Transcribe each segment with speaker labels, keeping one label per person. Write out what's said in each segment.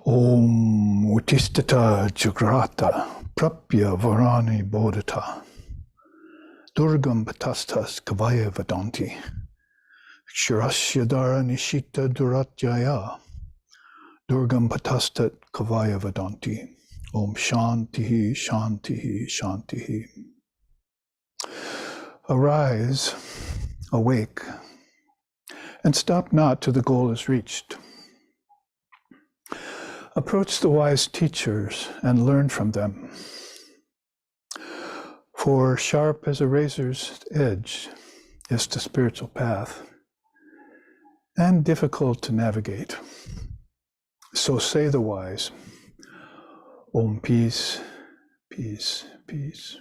Speaker 1: Om Utistata Jagrata Prapya Varani Bodhata Durgam Patastas Kavaya Vadanti Kshurasya Dara Nishita Duratyaya Durgam Patastat Kavaya Vadanti. Om Shantihi Shantihi Shantihi. Arise, awake, and stop not till the goal is reached. Approach the wise teachers and learn from them. For sharp as a razor's edge is the spiritual path, and difficult to navigate. So say the wise, Om peace, peace, peace.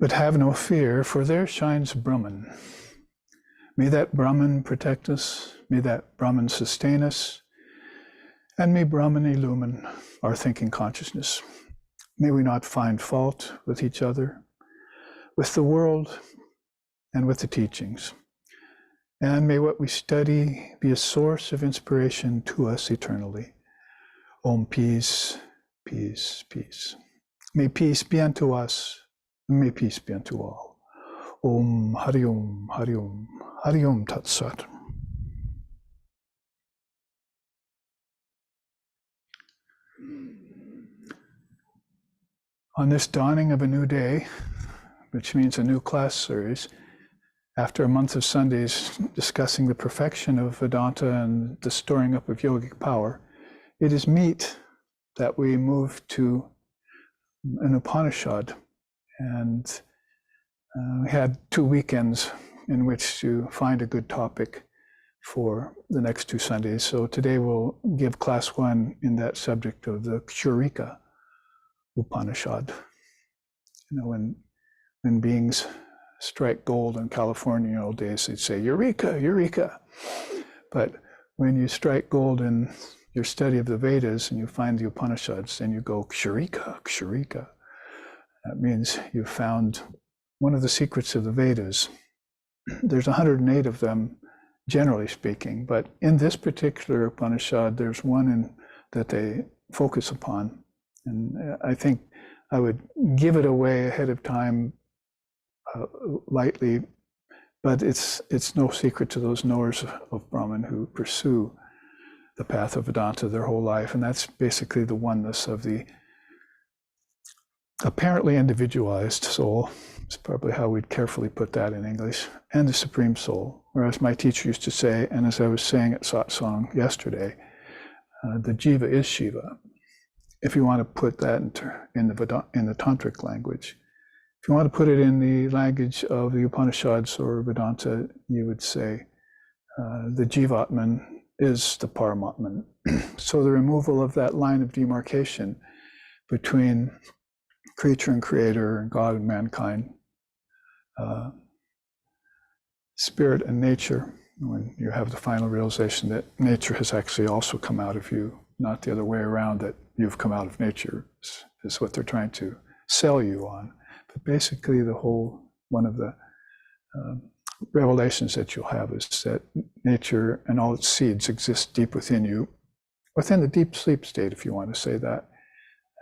Speaker 1: But have no fear, for there shines Brahman. May that Brahman protect us, may that Brahman sustain us, and may Brahman illumine our thinking consciousness. May we not find fault with each other, with the world, and with the teachings. And may what we study be a source of inspiration to us eternally. Om peace, peace, peace. May peace be unto us, and may peace be unto all. Om Hari Om, Hari Om, Hari Om Tat Sat. On this dawning of a new day, which means a new class series, after a month of Sundays discussing the perfection of Vedanta and the storing up of yogic power, it is meet that we move to an Upanishad. And we had 2 weekends in which to find a good topic for the next 2 Sundays. So today we'll give class 1 in that subject of the Kshurika Upanishad. You know, when beings strike gold in California in old days, they'd say, Eureka, Eureka. But when you strike gold in your study of the Vedas and you find the Upanishads, then you go Kshurika, Kshurika. That means you've found one of the secrets of the Vedas. There's 108 of them, generally speaking, but in this particular Upanishad, there's one that they focus upon. And I think I would give it away ahead of time lightly, but it's no secret to those knowers of Brahman who pursue the path of Vedanta their whole life. And that's basically the oneness of the apparently individualized soul. It's probably how we'd carefully put that in English, and the Supreme Soul. Whereas my teacher used to say, and as I was saying at satsang yesterday, the Jiva is Shiva. If you want to put that in the Tantric language. If you want to put it in the language of the Upanishads or Vedanta, you would say the Jivatman is the Paramatman. So the removal of that line of demarcation between creature and creator, God and mankind, spirit and nature, when you have the final realization that nature has actually also come out of you, not the other way around, that you've come out of nature, is what they're trying to sell you on. But basically one of the revelations that you'll have is that nature and all its seeds exist deep within you, within the deep sleep state, if you want to say that.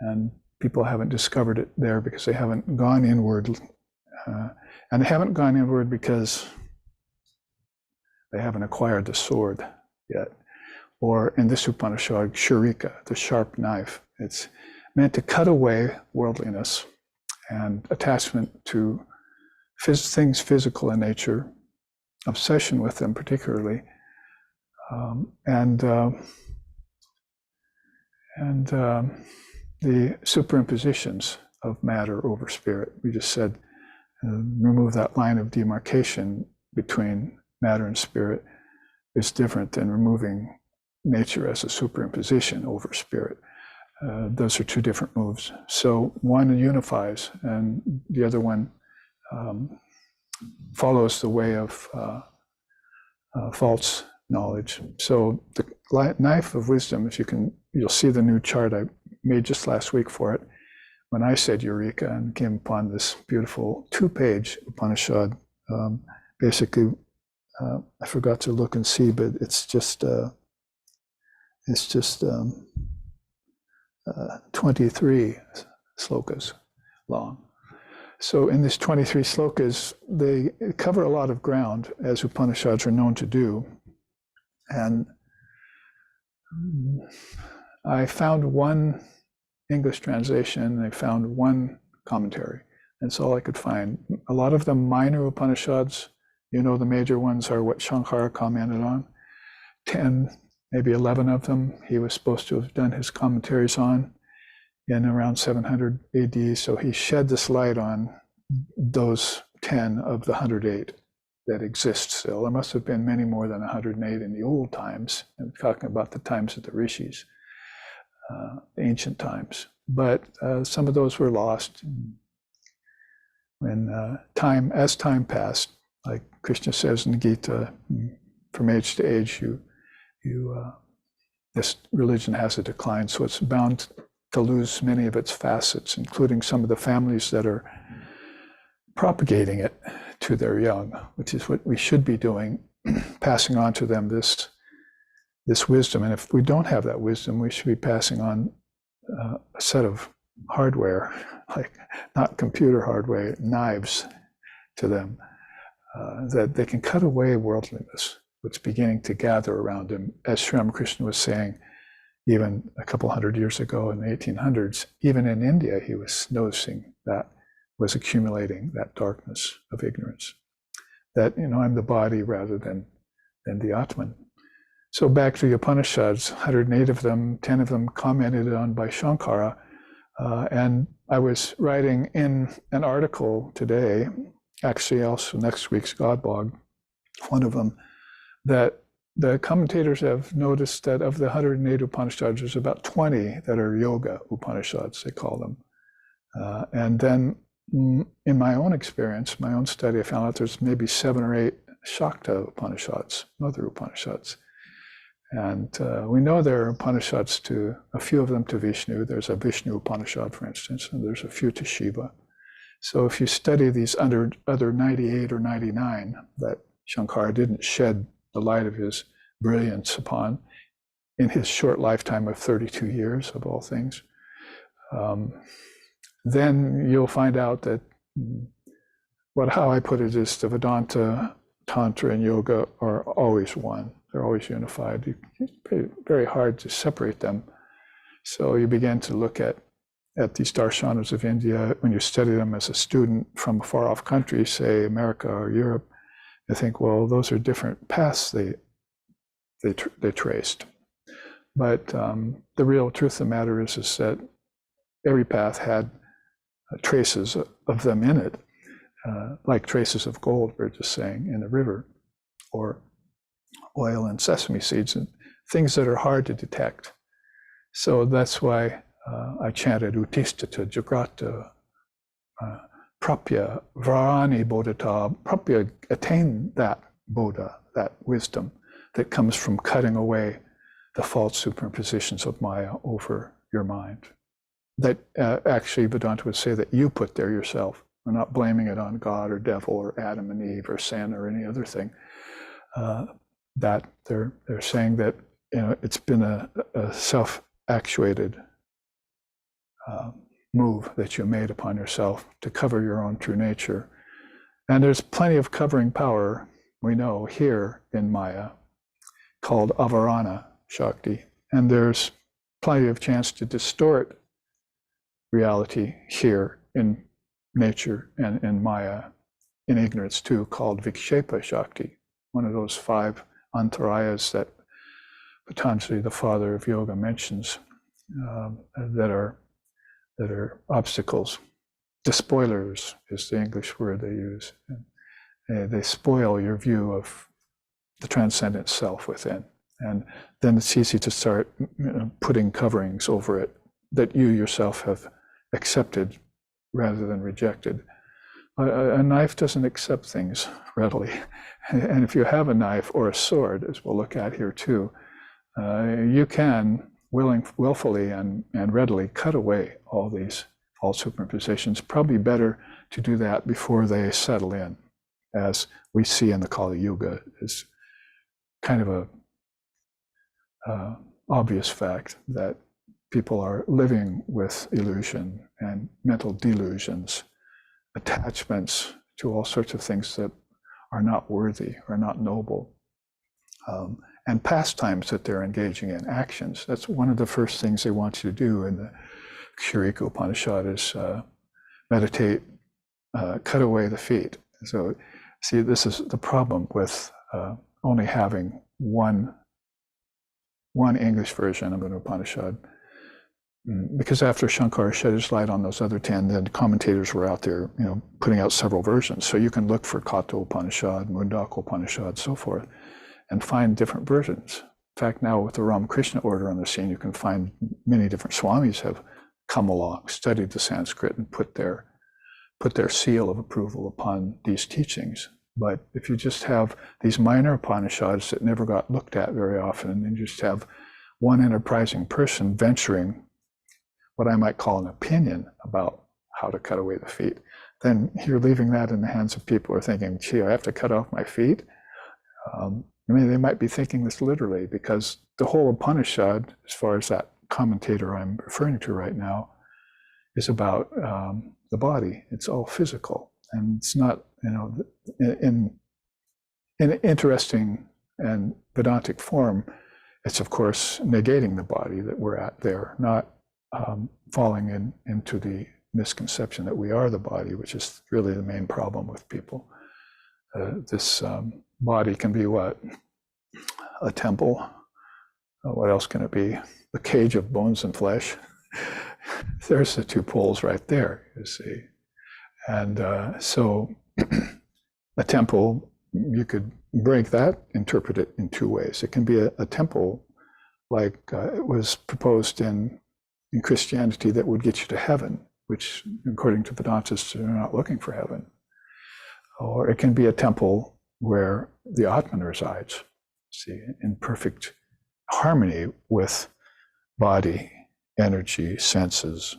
Speaker 1: And people haven't discovered it there because they haven't gone inward. And they haven't gone inward because they haven't acquired the sword yet. Or in this Upanishad, Kshurika, the sharp knife. It's meant to cut away worldliness and attachment to things physical in nature, obsession with them particularly, and the superimpositions of matter over spirit. We just said, remove that line of demarcation between matter and spirit. is different than removing nature as a superimposition over spirit. Those are two different moves. So one unifies and the other one follows the way of false knowledge. So the knife of wisdom, you'll see the new chart I made just last week for it. When I said Eureka and came upon this beautiful 2-page Upanishad, basically, I forgot to look and see, but it's just 23 slokas long. So in these 23 slokas, they cover a lot of ground, as Upanishads are known to do. And I found one English translation, I found one commentary. That's all I could find. A lot of the minor Upanishads, the major ones are what Shankara commented on. 10, maybe 11 of them, he was supposed to have done his commentaries on in around 700 AD. So he shed this light on those 10 of the 108 that exist still. There must have been many more than 108 in the old times. I'm talking about the times of the rishis, the ancient times. But some of those were lost. When as time passed, like Krishna says in the Gita, from age to age, this religion has a decline, so it's bound to lose many of its facets, including some of the families that are propagating it to their young, which is what we should be doing, passing on to them this wisdom. And if we don't have that wisdom, we should be passing on a set of hardware, like not computer hardware, knives to them, that they can cut away worldliness, what's beginning to gather around him. As Sri Ramakrishna was saying, even a couple hundred years ago in the 1800s, even in India, he was noticing that was accumulating, that darkness of ignorance. That, I'm the body rather than the Atman. So back to the Upanishads, 108 of them, 10 of them commented on by Shankara. And I was writing in an article today, actually also next week's God blog, one of them, that the commentators have noticed that of the 108 Upanishads, there's about 20 that are yoga Upanishads, they call them. And then in my own experience, my own study, I found out there's maybe 7 or 8 Shakta Upanishads, other Upanishads. And we know there are Upanishads a few of them to Vishnu. There's a Vishnu Upanishad, for instance, and there's a few to Shiva. So if you study these other 98 or 99 that Shankara didn't shed the light of his brilliance upon in his short lifetime of 32 years, of all things, then you'll find out that how I put it is the Vedanta, Tantra, and Yoga are always one. They're always unified. It's very hard to separate them. So you begin to look at these darshanas of India, when you study them as a student from a far off country, say America or Europe, you think, well, those are different paths they traced. But the real truth of the matter is that every path had traces of them in it, like traces of gold, we're just saying, in the river, or oil and sesame seeds, and things that are hard to detect. So that's why I chanted Utistata Jagrata Prapya Varani Bodhata. Prapya, attain that Bodha, that wisdom that comes from cutting away the false superimpositions of Maya over your mind. That actually Vedanta would say that you put there yourself. We're not blaming it on God or devil or Adam and Eve or sin or any other thing. That they're saying that it's been a self-actuated move that you made upon yourself to cover your own true nature. And there's plenty of covering power, we know, here in Maya, called Avarana Shakti. And there's plenty of chance to distort reality here in nature and in Maya, in ignorance too, called Vikshepa Shakti, one of those 5 antarayas that Patanjali, the father of yoga, mentions, that are obstacles. Despoilers is the English word they use. They spoil your view of the transcendent self within. And then it's easy to start putting coverings over it that you yourself have accepted rather than rejected. A knife doesn't accept things readily. And if you have a knife or a sword, as we'll look at here too, you can willfully and readily cut away all these false superpositions. Probably better to do that before they settle in, as we see in the Kali Yuga, is kind of a obvious fact that people are living with illusion and mental delusions, attachments to all sorts of things that are not worthy or not noble, and pastimes that they're engaging in, actions. That's one of the first things they want you to do in the Kshurika Upanishad is meditate, cut away the feet. So see, this is the problem with only having one English version of an Upanishad. Because after Shankara shed his light on those other 10, then commentators were out there, putting out several versions. So you can look for Kata Upanishad, Mundaka Upanishad, so forth, and find different versions. In fact, now with the Ramakrishna order on the scene, you can find many different swamis have come along, studied the Sanskrit, and put their seal of approval upon these teachings. But if you just have these minor Upanishads that never got looked at very often, and you just have one enterprising person venturing what I might call an opinion about how to cut away the feet, then you're leaving that in the hands of people who are thinking, gee, I have to cut off my feet? They might be thinking this literally, because the whole Upanishad, as far as that commentator I'm referring to right now, is about the body. It's all physical. And it's not, in interesting and Vedantic form, it's of course negating the body that we're at there, not falling into the misconception that we are the body, which is really the main problem with people. This body can be what? A temple. What else can it be? A cage of bones and flesh. There's the two poles right there, you see. And so a temple, you could break that, interpret it in two ways. It can be a temple like it was proposed in Christianity that would get you to heaven, which according to Vedantists, they're not looking for heaven. Or it can be a temple where the Atman resides, see, in perfect harmony with body, energy, senses,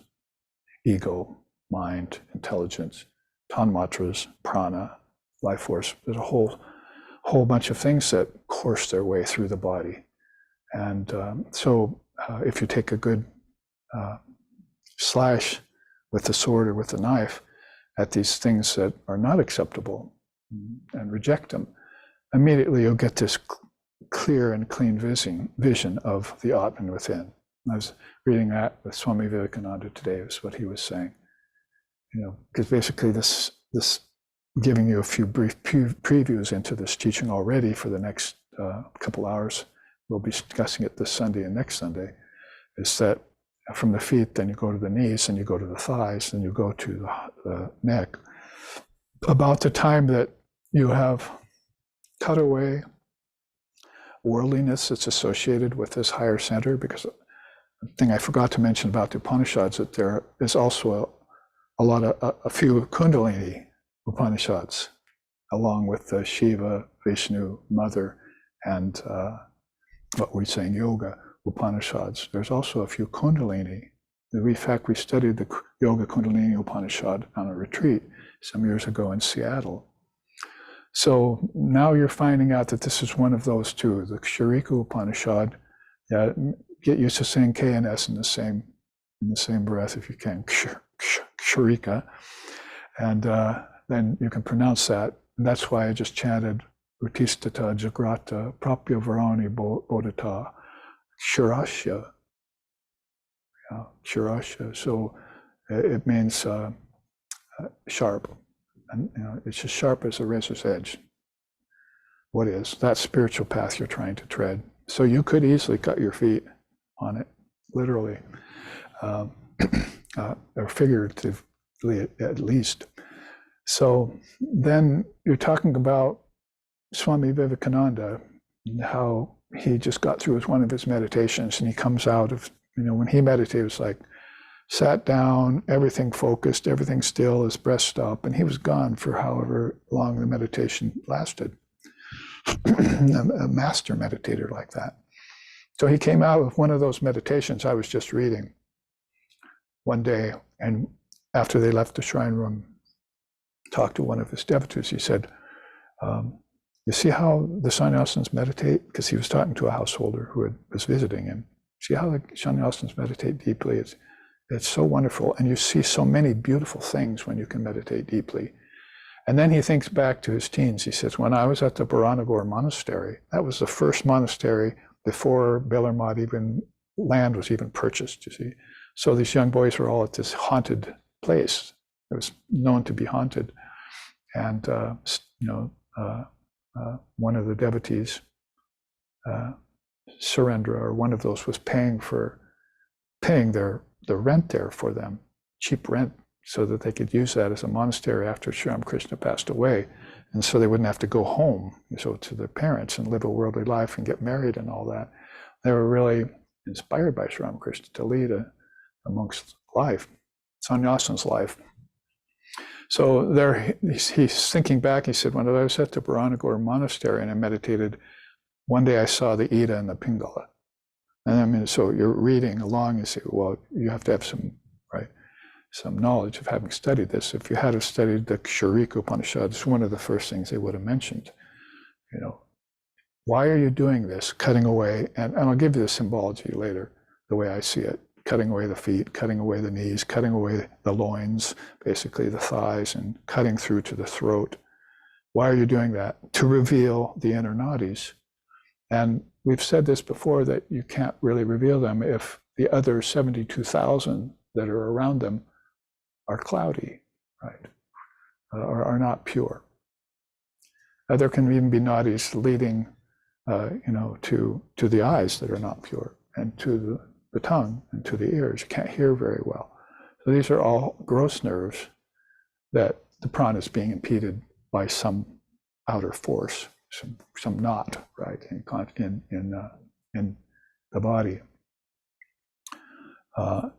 Speaker 1: ego, mind, intelligence, tanmatras, prana, life force. There's a whole bunch of things that course their way through the body. And so if you take a good slash with the sword or with the knife at these things that are not acceptable and reject them, immediately you'll get this clear and clean vision of the Atman within. I was reading that with Swami Vivekananda today, is what he was saying. Because basically this giving you a few brief previews into this teaching already for the next couple hours, we'll be discussing it this Sunday and next Sunday, is that from the feet, then you go to the knees, and you go to the thighs, then you go to the neck. About the time that you have cut away worldliness that's associated with this higher center, because the thing I forgot to mention about the Upanishads, that there is also a few Kundalini Upanishads, along with the Shiva, Vishnu, Mother, and what we say in yoga Upanishads. There's also a few Kundalini. In fact, we studied the Yoga Kundalini Upanishad on a retreat some years ago in Seattle. So now you're finding out that this is one of those two, the Kshurika Upanishad. Yeah, get used to saying K and S in the same breath if you can, Kshurika, and then you can pronounce that. And that's why I just chanted Utistata Jagrata Prapya Varani Bodhata Kshurasya. Kshurasya. So it means sharp, and it's as sharp as a razor's edge. What is that spiritual path you're trying to tread? So you could easily cut your feet on it, literally, or figuratively at least. So then you're talking about Swami Vivekananda, how he just got through with one of his meditations, and he comes out of, when he meditated, it was like sat down, everything focused, everything still, his breath stopped, and he was gone for however long the meditation lasted. A master meditator like that. So he came out with one of those meditations I was just reading one day, and after they left the shrine room, talked to one of his devotees. He said, you see how the sannyasins meditate? Because he was talking to a householder who was visiting him. See how the sannyasins meditate deeply? It's so wonderful, and you see so many beautiful things when you can meditate deeply. And then he thinks back to his teens. He says, when I was at the Baranagore monastery, that was the first monastery before Belarmat land was even purchased, you see. So these young boys were all at this haunted place. It was known to be haunted. And, one of the devotees, Surendra, or one of those, was paying the rent there for them, cheap rent, so that they could use that as a monastery after Sri Ramakrishna passed away. And so they wouldn't have to go home, to their parents and live a worldly life and get married and all that. They were really inspired by Sri Ramakrishna to lead a monk's life, sannyasin's life. So there, he's thinking back. He said, when I was at the Baranagore monastery and I meditated, one day I saw the Ida and the Pingala. And so you're reading along and say, well, you have to have some knowledge of having studied this. If you had have studied the Kshurika Upanisad, it's one of the first things they would have mentioned. Why are you doing this? Cutting away, and I'll give you the symbology later, the way I see it. Cutting away the feet, cutting away the knees, cutting away the loins, basically the thighs, and cutting through to the throat. Why are you doing that? To reveal the inner nadis. And we've said this before, that you can't really reveal them if the other 72,000 that are around them are cloudy, right? Or are not pure. There can even be nadis leading, to the eyes that are not pure, and to the tongue and to the ears. You can't hear very well. So these are all gross nerves that the prana is being impeded by some outer force, some knot, right, in the body.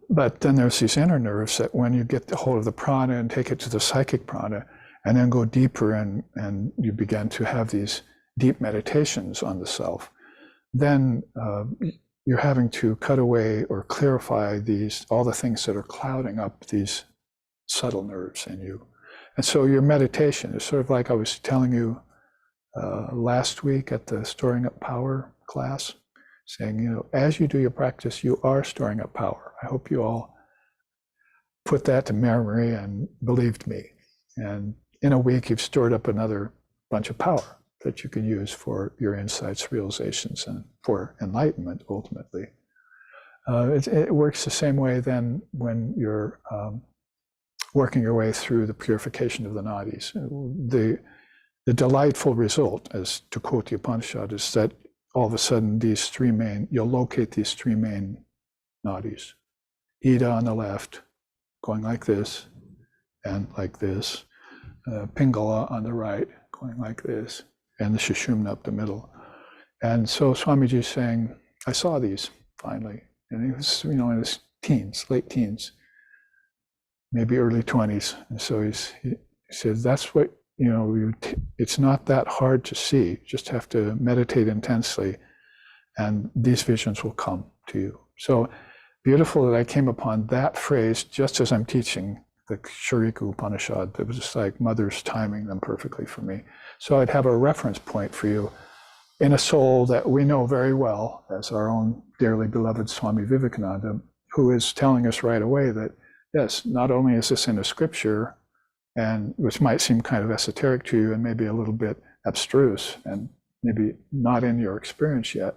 Speaker 1: But then there's these inner nerves that when you get the hold of the prana and take it to the psychic prana, and then go deeper and you begin to have these deep meditations on the self, then you're having to cut away or clarify all the things that are clouding up these subtle nerves in you. And so your meditation is sort of like I was telling you last week at the Storing Up Power class, saying, as you do your practice, you are storing up power. I hope you all put that to memory and believed me. And in a week, you've stored up another bunch of power that you can use for your insights, realizations, and for enlightenment, ultimately. It works the same way then when you're working your way through the purification of the nadis. The delightful result, as to quote the Upanishad, is that all of a sudden you'll locate these three main nadis. Ida on the left, going like this, and like this. Pingala on the right, going like this, and the Sushumna up the middle. And so Swamiji is saying, I saw these finally. And he was, in his teens, late teens, maybe early 20s. And so he says, that's what, it's not that hard to see. You just have to meditate intensely, and these visions will come to you. So beautiful that I came upon that phrase just as I'm teaching the Kshurika Upanishad. It was just like mother's timing them perfectly for me. So I'd have a reference point for you in a soul that we know very well as our own dearly beloved Swami Vivekananda, who is telling us right away that, yes, not only is this in a scripture, and which might seem kind of esoteric to you and maybe a little bit abstruse and maybe not in your experience yet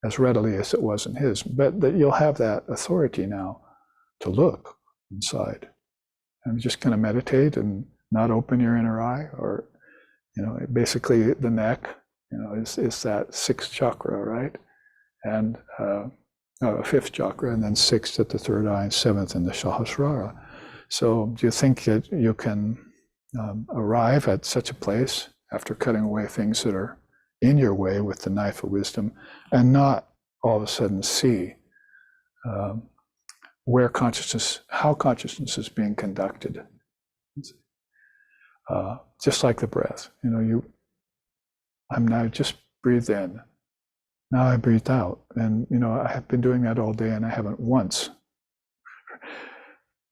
Speaker 1: as readily as it was in his, but that you'll have that authority now to look inside. I'm just going to meditate and not open your inner eye, or, basically the neck, is that sixth chakra, right? And fifth chakra, and then sixth at the third eye, and seventh in the Sahasrara. So do you think that you can arrive at such a place after cutting away things that are in your way with the knife of wisdom, and not all of a sudden see how consciousness is being conducted. Just like the breath, I'm now just breathed in. Now I breathed out, and I have been doing that all day, and I haven't once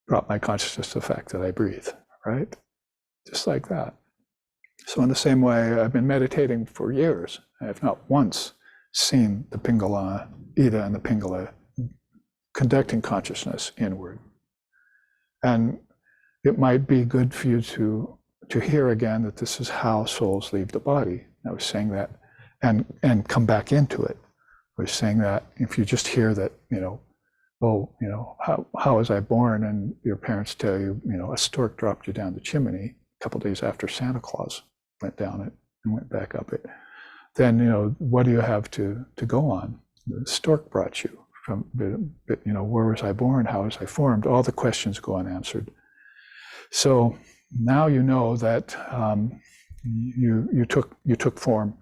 Speaker 1: brought my consciousness to the fact that I breathe, right? Just like that. So in the same way, I've been meditating for years. I have not once seen the Pingala, Ida and the Pingala conducting consciousness inward. And it might be good for you to hear again that this is how souls leave the body. I was saying that, and come back into it. I was saying that if you just hear that, how was I born? And your parents tell you, a stork dropped you down the chimney a couple of days after Santa Claus went down it and went back up it. Then, what do you have to go on? The stork brought you from, where was I born? How was I formed? All the questions go unanswered. So now you know that you took form.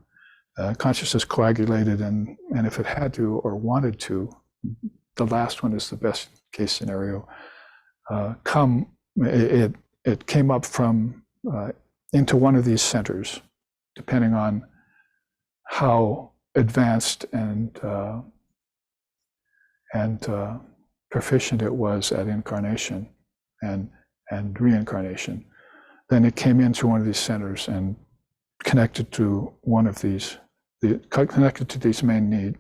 Speaker 1: Consciousness coagulated, and if it had to or wanted to, the last one is the best case scenario. It came up from into one of these centers, depending on how advanced and proficient it was at incarnation and reincarnation. Then it came in through one of these centers and connected to one of these, connected to these main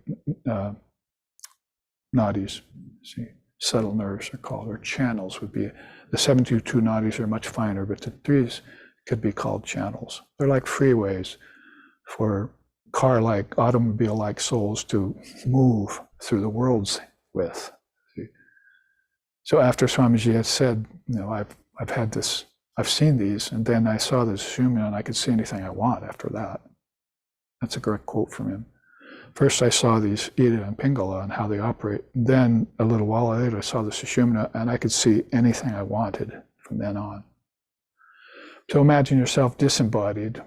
Speaker 1: nadis. See, subtle nerves are called, or channels would be. The 72 nadis are much finer, but the threes could be called channels. They're like freeways for car-like, automobile-like souls to move through the worlds with. See? So after Swamiji had said, I've had this, I've seen these, and then I saw this Sushumna, and I could see anything I want after that. That's a great quote from him. First, I saw these Ida and Pingala and how they operate. Then, a little while later, I saw the Sushumna, and I could see anything I wanted from then on. So imagine yourself disembodied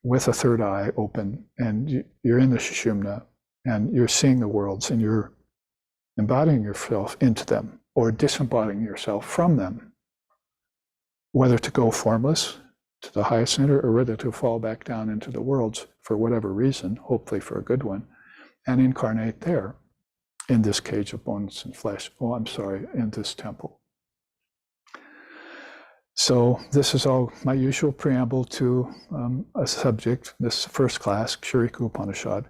Speaker 1: with a third eye open, and you're in the Sushumna, and you're seeing the worlds, and you're embodying yourself into them, or disembodying yourself from them, whether to go formless to the highest center, or whether to fall back down into the worlds for whatever reason, hopefully for a good one, and incarnate there in this cage of bones and flesh. In this temple. So this is all my usual preamble to a subject, this first class, Kshurika Upanisad.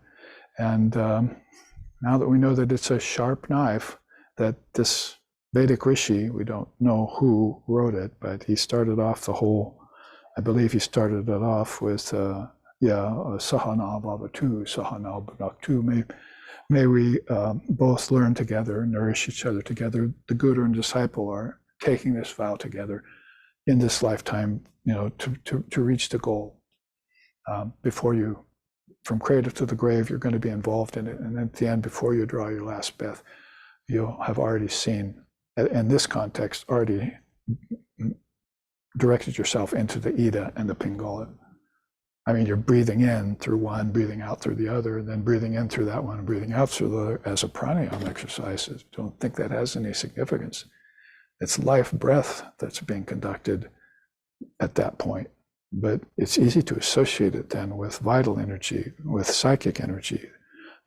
Speaker 1: And now that we know that it's a sharp knife, that this Vedic Rishi, we don't know who wrote it, but he started off I believe he started it off with, Sahana Bhavatu, Sahana Bhunaktu. May we both learn together, nourish each other together. The Guru and disciple are taking this vow together in this lifetime, to reach the goal. Before you, from cradle to the grave, you're going to be involved in it. And at the end, before you draw your last breath, you'll have already seen, in this context, already directed yourself into the Ida and the Pingala. I mean, you're breathing in through one, breathing out through the other, and then breathing in through that one and breathing out through the other as a pranayama exercise. Don't think that has any significance. It's life breath that's being conducted at that point. But it's easy to associate it then with vital energy, with psychic energy,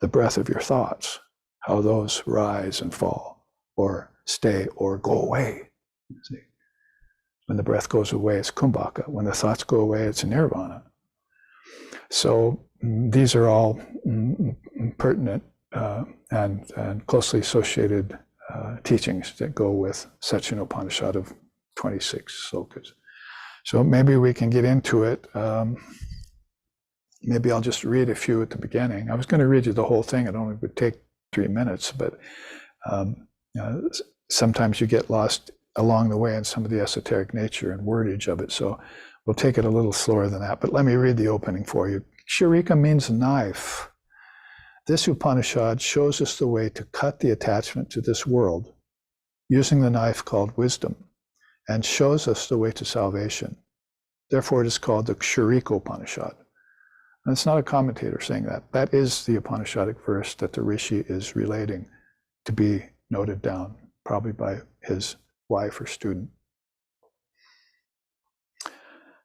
Speaker 1: the breath of your thoughts, how those rise and fall, or stay, or go away. See? When the breath goes away, it's kumbhaka. When the thoughts go away, it's nirvana. So these are all pertinent and closely associated teachings that go with such an Upanishad of 26 slokas. So maybe we can get into it. Maybe I'll just read a few at the beginning. I was going to read you the whole thing. It only would take 3 minutes, but sometimes you get lost along the way in some of the esoteric nature and wordage of it. So we'll take it a little slower than that. But let me read the opening for you. Kshurika means knife. This Upanishad shows us the way to cut the attachment to this world using the knife called wisdom, and shows us the way to salvation. Therefore, it is called the Kshurika Upanishad. And it's not a commentator saying that. That is the Upanishadic verse that the Rishi is relating to be noted down, probably by his wife or student.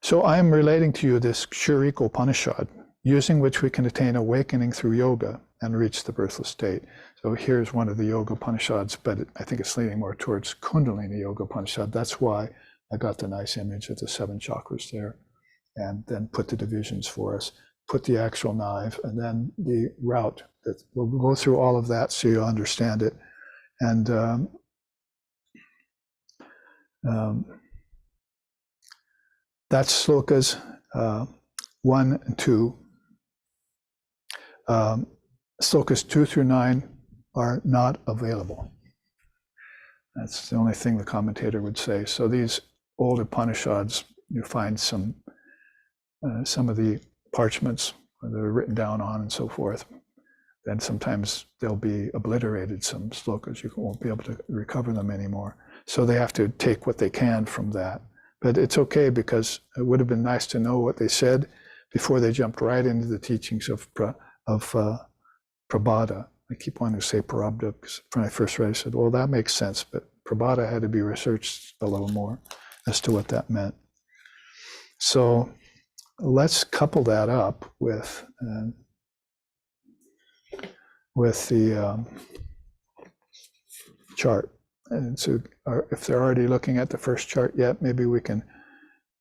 Speaker 1: So I am relating to you this Kshurika Upanishad, using which we can attain awakening through yoga and reach the birthless state. So here's one of the Yoga Upanishads, but I think it's leaning more towards Kundalini Yoga Upanishad. That's why I got the nice image of the 7 chakras there, and then put the divisions for us, put the actual knife, and then the route. We'll go through all of that so you'll understand it. And that's slokas 1 and 2. Slokas 2 through 9 are not available. That's the only thing the commentator would say. So these old Upanishads, you find some of the parchments that are written down on and so forth. Then sometimes they'll be obliterated, some slokas. You won't be able to recover them anymore. So they have to take what they can from that. But it's okay, because it would have been nice to know what they said before they jumped right into the teachings of Prabhada. I keep wanting to say Prabhupada, because when I first read it, I said, well, that makes sense, but Prabhada had to be researched a little more as to what that meant. So let's couple that up with the chart. And so if they're already looking at the first chart yet, maybe we can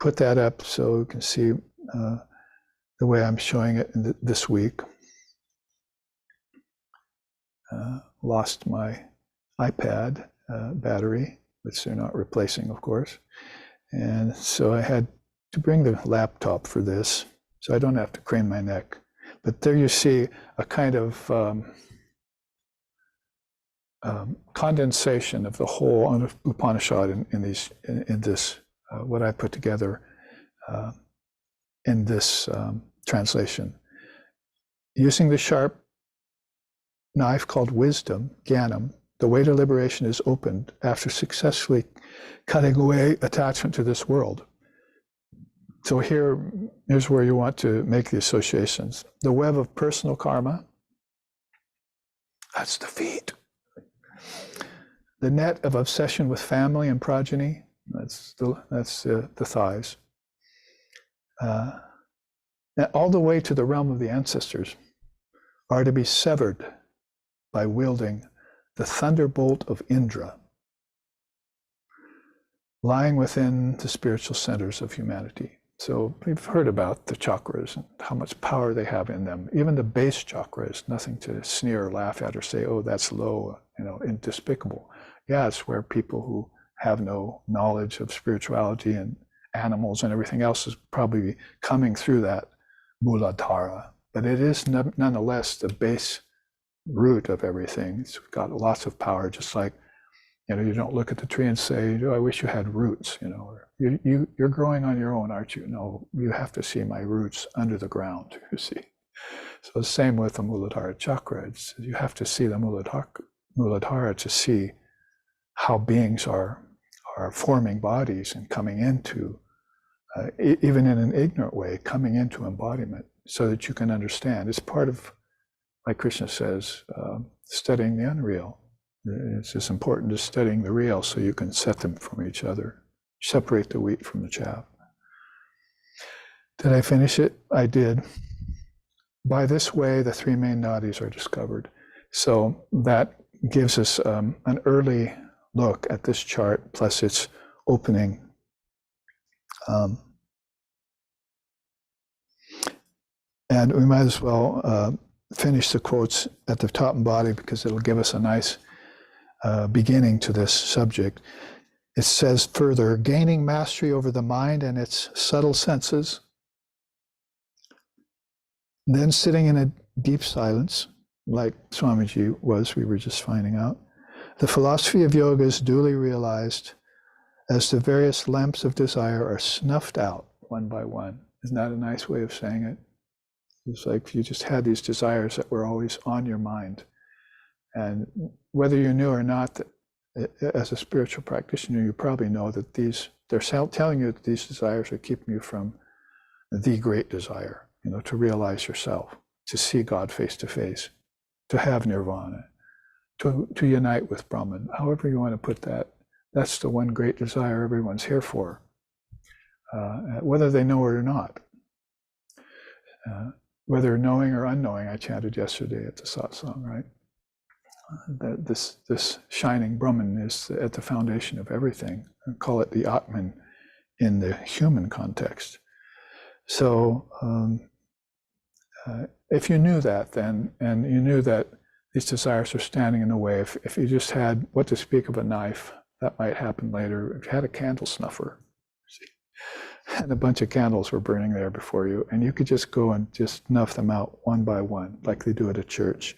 Speaker 1: put that up so we can see the way I'm showing it this week. Lost my iPad battery, which they're not replacing, of course. And so I had to bring the laptop for this, so I don't have to crane my neck. But there you see a kind of condensation of the whole Upanishad in this what I put together in this translation. Using the sharp knife called wisdom, Jnanam, the way to liberation is opened after successfully cutting away attachment to this world. So here's where you want to make the associations. The web of personal karma, that's the feet. The net of obsession with family and progeny, that's the thighs. And all the way to the realm of the ancestors are to be severed by wielding the thunderbolt of Indra, lying within the spiritual centers of humanity. So we've heard about the chakras and how much power they have in them. Even the base chakra is nothing to sneer or laugh at or say, oh, that's low, and despicable. Yeah, it's where people who have no knowledge of spirituality and animals and everything else is probably coming through that Muladhara. But it is nonetheless the base root of everything. It's got lots of power, just like, you don't look at the tree and say, oh, I wish you had roots, or you're growing on your own, aren't you? No, you have to see my roots under the ground, you see. So the same with the Muladhara chakra. You have to see the Muladhara to see how beings are forming bodies and coming into, even in an ignorant way, coming into embodiment so that you can understand. It's part of, like Krishna says, studying the unreal. It's just important as studying the real so you can set them from each other, separate the wheat from the chaff. Did I finish it? I did. By this way, the 3 main nadis are discovered. So that gives us an early look at this chart, plus its opening. And we might as well finish the quotes at the top and bottom, because it'll give us a nice beginning to this subject. It says further, gaining mastery over the mind and its subtle senses, then sitting in a deep silence, like Swamiji was, we were just finding out. The philosophy of yoga is duly realized as the various lamps of desire are snuffed out one by one. Isn't that a nice way of saying it? It's like if you just had these desires that were always on your mind. And whether you knew or not, that as a spiritual practitioner, you probably know that they're telling you that these desires are keeping you from the great desire. to realize yourself, to see God face to face, to have nirvana, to unite with Brahman, however you want to put that. That's the one great desire everyone's here for, whether they know it or not. Whether knowing or unknowing, I chanted yesterday at the satsang, right? This shining Brahman is at the foundation of everything. I call it the Atman in the human context. So if you knew that then, and you knew that these desires are standing in the way, if you just had, what to speak of a knife, that might happen later. If you had a candle snuffer, and a bunch of candles were burning there before you, and you could just go and just snuff them out one by one, like they do at a church,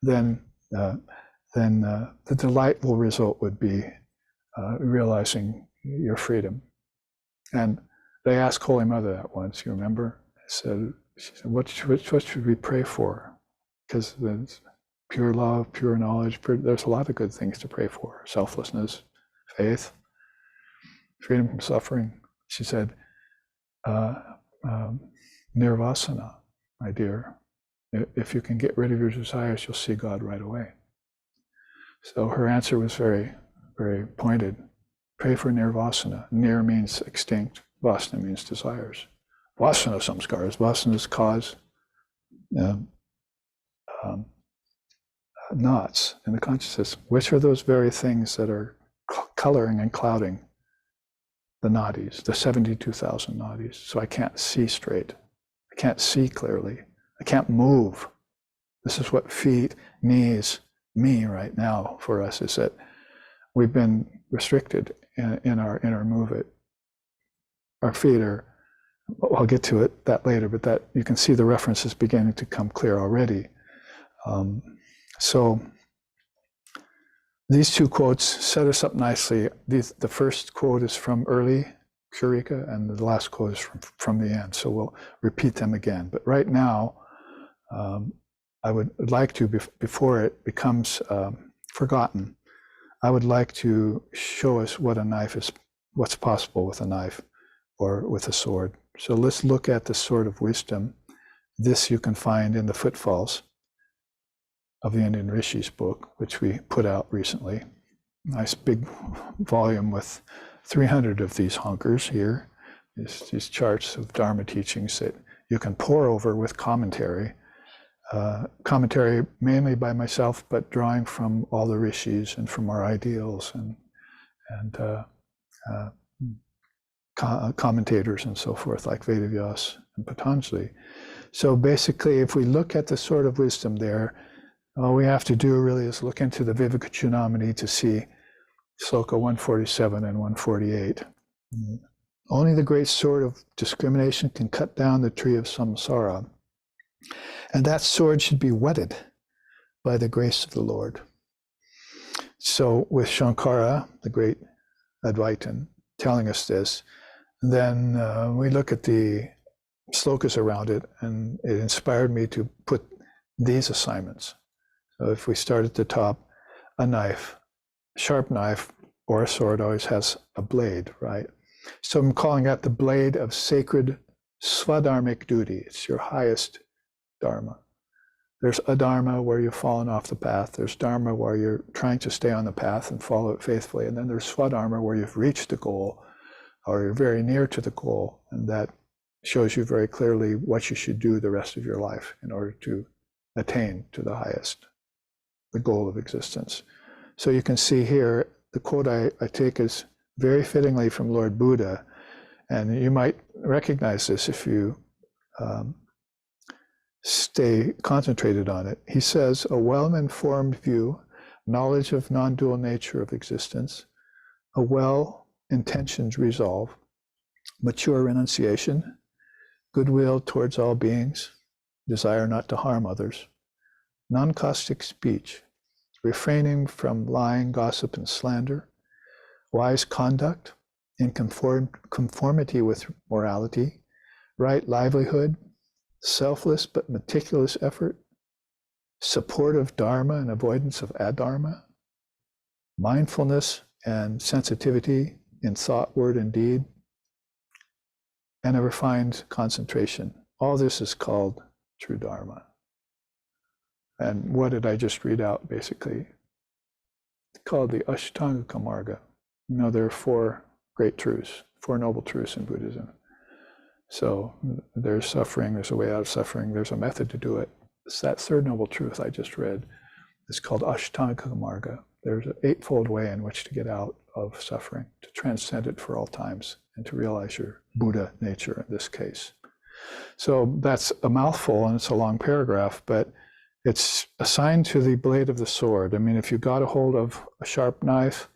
Speaker 1: then the delightful result would be realizing your freedom. And they asked Holy Mother that once, you remember? She said, what should we pray for? Because there's pure love, pure knowledge, there's a lot of good things to pray for. Selflessness, faith, freedom from suffering. She said, nirvasana, my dear. If you can get rid of your desires, you'll see God right away. So her answer was very, very pointed. Pray for nirvasana. Nir means extinct. Vasana means desires. Vasana samskaras. Vasana's cause knots in the consciousness, which are those very things that are coloring and clouding the nadis, the 72,000 nadis. So I can't see straight. I can't see clearly. I can't move. This is what feet, knees, me right now for us, is that we've been restricted in our inner movement. Our feet are, I'll get to that later, but that you can see the references beginning to come clear already. So these two quotes set us up nicely. The first quote is from early Kshurika, and the last quote is from the end. So we'll repeat them again. But right now, I would like to, before it becomes forgotten, I would like to show us what a knife is, what's possible with a knife or with a sword. So let's look at the Sword of Wisdom. This you can find in the Footfalls of the Indian Rishis book, which we put out recently. Nice big volume with 300 of these honkers here. These charts of Dharma teachings that you can pore over with commentary. Commentary mainly by myself, but drawing from all the rishis and from our ideals and commentators and so forth, like Vedavyas and Patanjali. So basically, if we look at the Sword of Wisdom there, all we have to do really is look into the Vivekachudamani to see Sloka 147 and 148. Only the great sword of discrimination can cut down the tree of samsara. And that sword should be whetted by the grace of the Lord. So with Shankara, the great Advaitin, telling us this, then we look at the slokas around it, and it inspired me to put these assignments. So if we start at the top, a knife, sharp knife or a sword always has a blade, right? So I'm calling that the blade of sacred swadharmic duty. It's your highest dharma. There's adharma where you've fallen off the path. There's dharma where you're trying to stay on the path and follow it faithfully. And then there's swadharma where you've reached the goal or you're very near to the goal. And that shows you very clearly what you should do the rest of your life in order to attain to the highest, the goal of existence. So you can see here, the quote I take is very fittingly from Lord Buddha, and you might recognize this if you stay concentrated on it. He says, a well-informed view, knowledge of non-dual nature of existence, a well-intentioned resolve, mature renunciation, goodwill towards all beings, desire not to harm others, non-caustic speech, refraining from lying, gossip, and slander, wise conduct in conformity with morality, right livelihood, selfless but meticulous effort, support of dharma and avoidance of adharma, mindfulness and sensitivity in thought, word, and deed, and a refined concentration. All this is called true Dharma. And what did I just read out, basically? It's called the Ashtanga Marga. There are four great truths, four noble truths in Buddhism. So there's suffering, there's a way out of suffering, there's a method to do it. It's that third noble truth I just read. It's called Ashtanga Marga. There's an eightfold way in which to get out of suffering, to transcend it for all times, and to realize your Buddha nature in this case. So that's a mouthful and it's a long paragraph, but it's assigned to the blade of the sword. I mean, if you got a hold of a sharp knife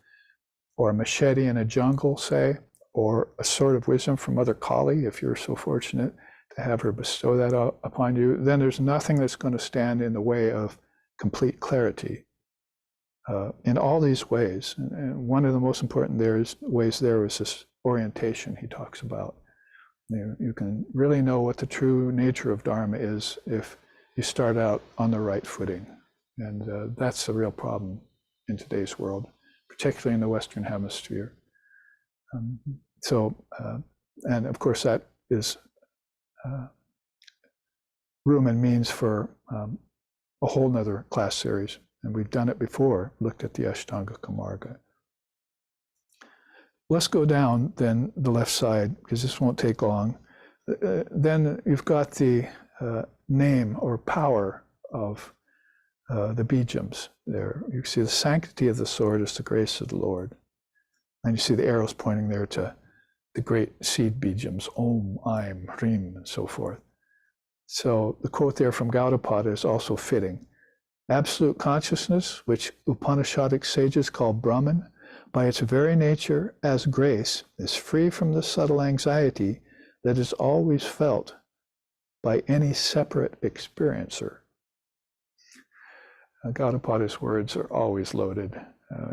Speaker 1: or a machete in a jungle, say, or a sword of wisdom from Mother Kali, if you're so fortunate to have her bestow that upon you, then there's nothing that's going to stand in the way of complete clarity in all these ways. And one of the most important ways there is this orientation he talks about. You can really know what the true nature of Dharma is if you start out on the right footing. And that's a real problem in today's world, particularly in the Western Hemisphere. And of course, that is room and means for a whole nother class series. And we've done it before, looked at the Ashtanga Marga. Let's go down then the left side, because this won't take long. Then you've got the name or power of the bijams there. You see the sanctity of the sword is the grace of the Lord. And you see the arrows pointing there to the great seed bijams, Om, Aim, Hrim, and so forth. So the quote there from Gaudapada is also fitting. Absolute consciousness, which Upanishadic sages call Brahman, by its very nature as grace, is free from the subtle anxiety that is always felt by any separate experiencer. Gaudapada's words are always loaded.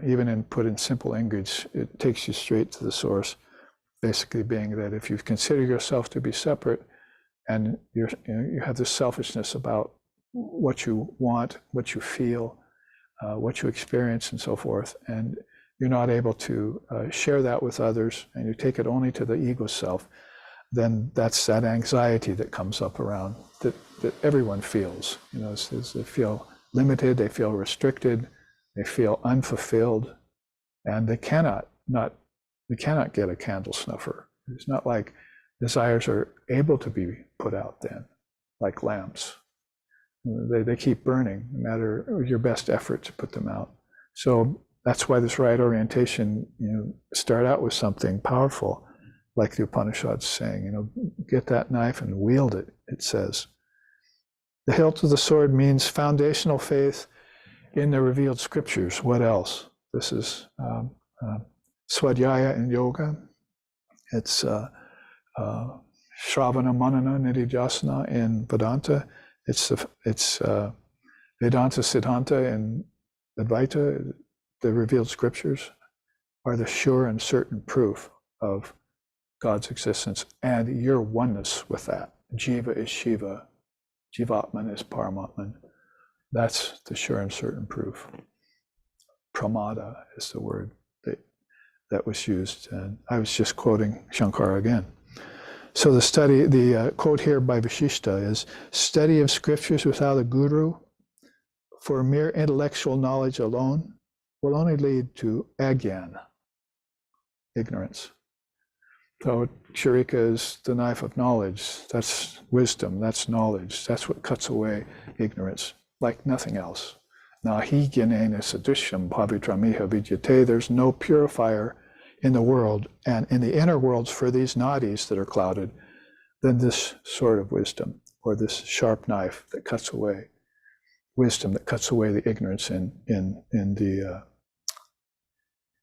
Speaker 1: Even put in simple English, it takes you straight to the source, basically being that if you consider yourself to be separate and you have this selfishness about what you want, what you feel, what you experience and so forth, and you're not able to share that with others, and you take it only to the ego self, then that's that anxiety that comes up around that everyone feels. They feel limited, they feel restricted, they feel unfulfilled, and they cannot get a candle snuffer. It's not like desires are able to be put out then, like lamps. They keep burning, no matter your best effort to put them out. So that's why this right orientation, start out with something powerful, like the Upanishads saying, get that knife and wield it, it says. The hilt of the sword means foundational faith in the revealed scriptures. What else? This is Swadhyaya in yoga. It's Shravana Manana Nididhyasana in Vedanta. It's Vedanta Siddhanta in Advaita. The revealed scriptures are the sure and certain proof of God's existence and your oneness with that. Jiva is Shiva, Jivatman is Paramatman. That's the sure and certain proof. Pramada is the word that was used, and I was just quoting Shankara again. So the quote here by Vashishta is, study of scriptures without a guru for mere intellectual knowledge alone will only lead to agyan, ignorance. So Kshurika is the knife of knowledge. That's wisdom, that's knowledge. That's what cuts away ignorance, like nothing else. Nahi gyanena sadrishyam pavitramiha vidyate. There's no purifier in the world and in the inner worlds for these nadis that are clouded than this sword of wisdom, or this sharp knife that cuts away wisdom, that cuts away the ignorance in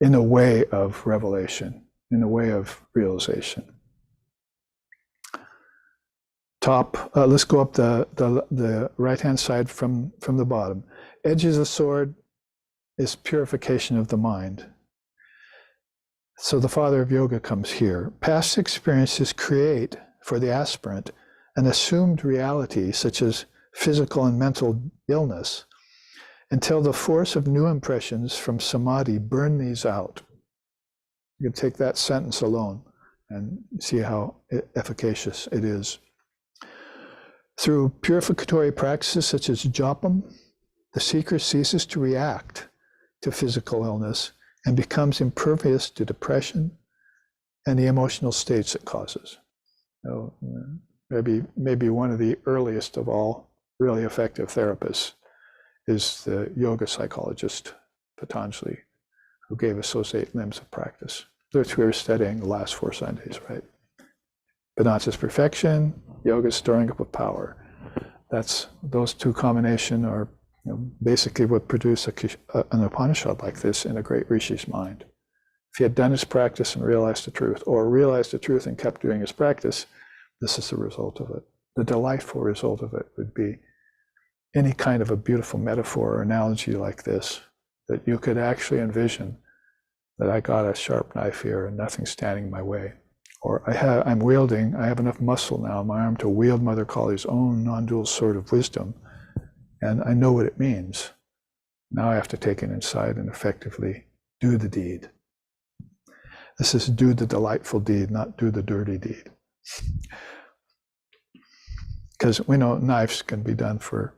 Speaker 1: the way of revelation, in the way of realization. Let's go up the right-hand side from the bottom. Edge of the sword is purification of the mind. So the father of yoga comes here. Past experiences create for the aspirant an assumed reality, such as physical and mental illness, until the force of new impressions from samadhi burn these out. You can take that sentence alone. and see how efficacious it is. Through purificatory practices such as jopam, the seeker ceases to react to physical illness and becomes impervious to depression and the emotional states it causes. So, maybe one of the earliest of all really effective therapists is the yoga psychologist Patanjali, who gave us those 8 limbs of practice, which we were studying the last 4 Sundays, right? Vedanta's perfection, yoga's storing up of power. Those 2 combination are basically what produce an Upanishad like this in a great Rishi's mind. If he had done his practice and realized the truth, or realized the truth and kept doing his practice, this is the result of it. The delightful result of it would be any kind of a beautiful metaphor or analogy like this, that you could actually envision that I got a sharp knife here and nothing's standing in my way. Or I have enough muscle now in my arm to wield Mother Kali's own non-dual sword of wisdom, and I know what it means. Now I have to take it inside and effectively do the deed. This is do the delightful deed, not do the dirty deed. Because we know knives can be done for,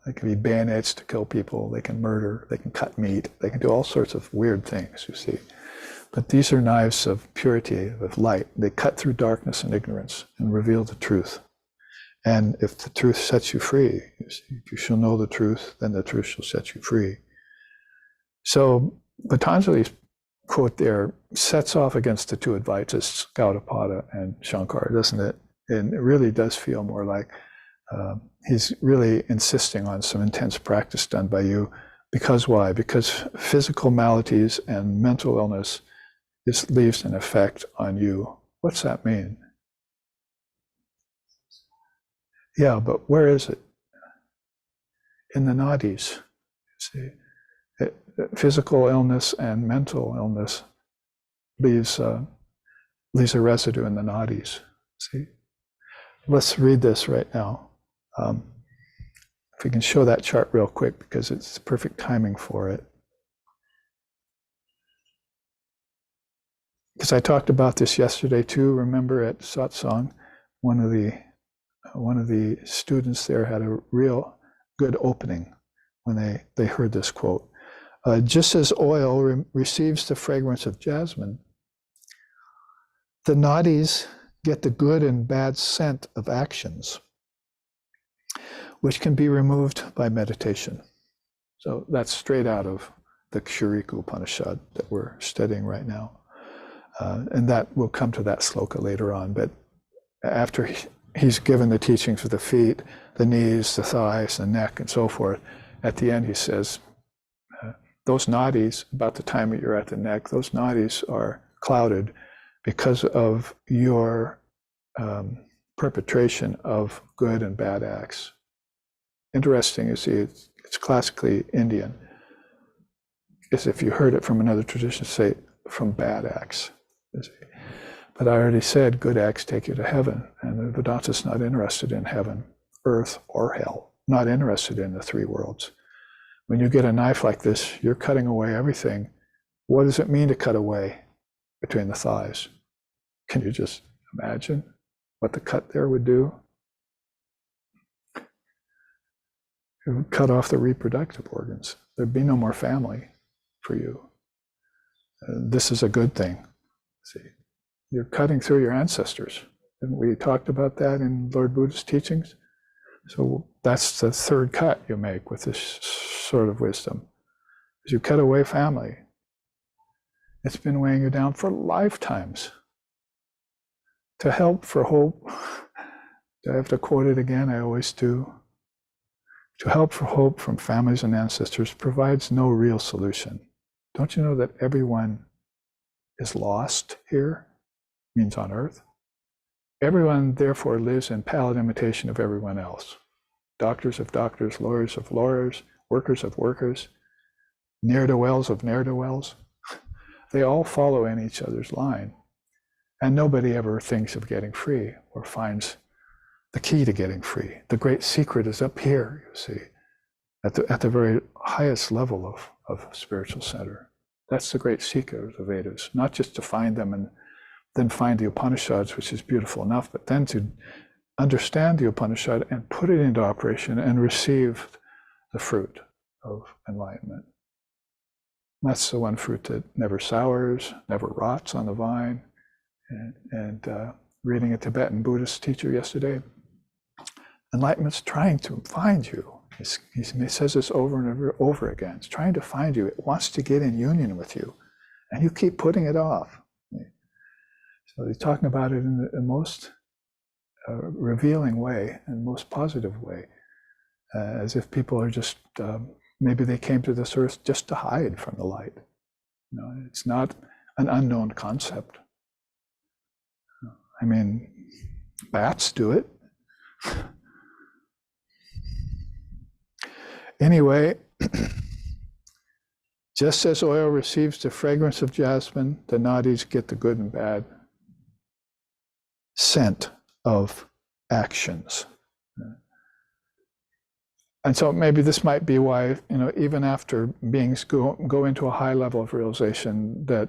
Speaker 1: they can be bayonets to kill people, they can murder, they can cut meat, they can do all sorts of weird things, you see. But these are knives of purity, of light. They cut through darkness and ignorance and reveal the truth. And if the truth sets you free, you see, if you shall know the truth, then the truth shall set you free. So Patanjali's quote there sets off against the 2 Advaitas, Gaudapada and Shankara, doesn't it? And it really does feel more like he's really insisting on some intense practice done by you. Because why? Because physical maladies and mental illness leaves an effect on you. What's that mean? Yeah, but where is it? In the nadis, you see. Physical illness and mental illness leaves a residue in the nadis. See, let's read this right now. If we can show that chart real quick, because it's perfect timing for it. Because I talked about this yesterday too. Remember at satsang, one of the students there had a real good opening when they heard this quote. Just as oil receives the fragrance of jasmine, the nadis get the good and bad scent of actions, which can be removed by meditation. So that's straight out of the Kshurika Upanisad that we're studying right now. And that we'll come to that sloka later on. But after he's given the teachings of the feet, the knees, the thighs, the neck, and so forth, at the end he says, those nadis, about the time that you're at the neck, those nadis are clouded because of your perpetration of good and bad acts. Interesting, you see, it's classically Indian. As if you heard it from another tradition, say from bad acts. But I already said good acts take you to heaven, and the Vedanta's not interested in heaven, earth, or hell, not interested in the 3 worlds. When you get a knife like this, you're cutting away everything. What does it mean to cut away between the thighs? Can you just imagine what the cut there would do? It would cut off the reproductive organs. There'd be no more family for you. This is a good thing. See, you're cutting through your ancestors. And we talked about that in Lord Buddha's teachings. So that's the 3rd cut you make with this sort of wisdom. As you cut away family, it's been weighing you down for lifetimes. To help for hope, do I have to quote it again? I always do. To help for hope from families and ancestors provides no real solution. Don't you know that everyone is lost here? Means on earth. Everyone therefore lives in pallid imitation of everyone else. Doctors of doctors, lawyers of lawyers, workers of workers, ne'er-do-wells of ne'er-do-wells. They all follow in each other's line. And nobody ever thinks of getting free or finds the key to getting free. The great secret is up here, you see, at the very highest level of spiritual center. That's the great secret of the Vedas, not just to find them in then find the Upanishads, which is beautiful enough, but then to understand the Upanishad and put it into operation and receive the fruit of enlightenment. That's the one fruit that never sours, never rots on the vine. And reading a Tibetan Buddhist teacher yesterday, enlightenment's trying to find you. He says this over and over again. It's trying to find you. It wants to get in union with you, and you keep putting it off. So he's talking about it in the most revealing way and most positive way, as if people are just, maybe they came to this earth just to hide from the light. You know, it's not an unknown concept. I mean, bats do it. Anyway, just as oil receives the fragrance of jasmine, the nadis get the good and bad scent of actions. And so maybe this might be why, you know, even after beings go into a high level of realization, that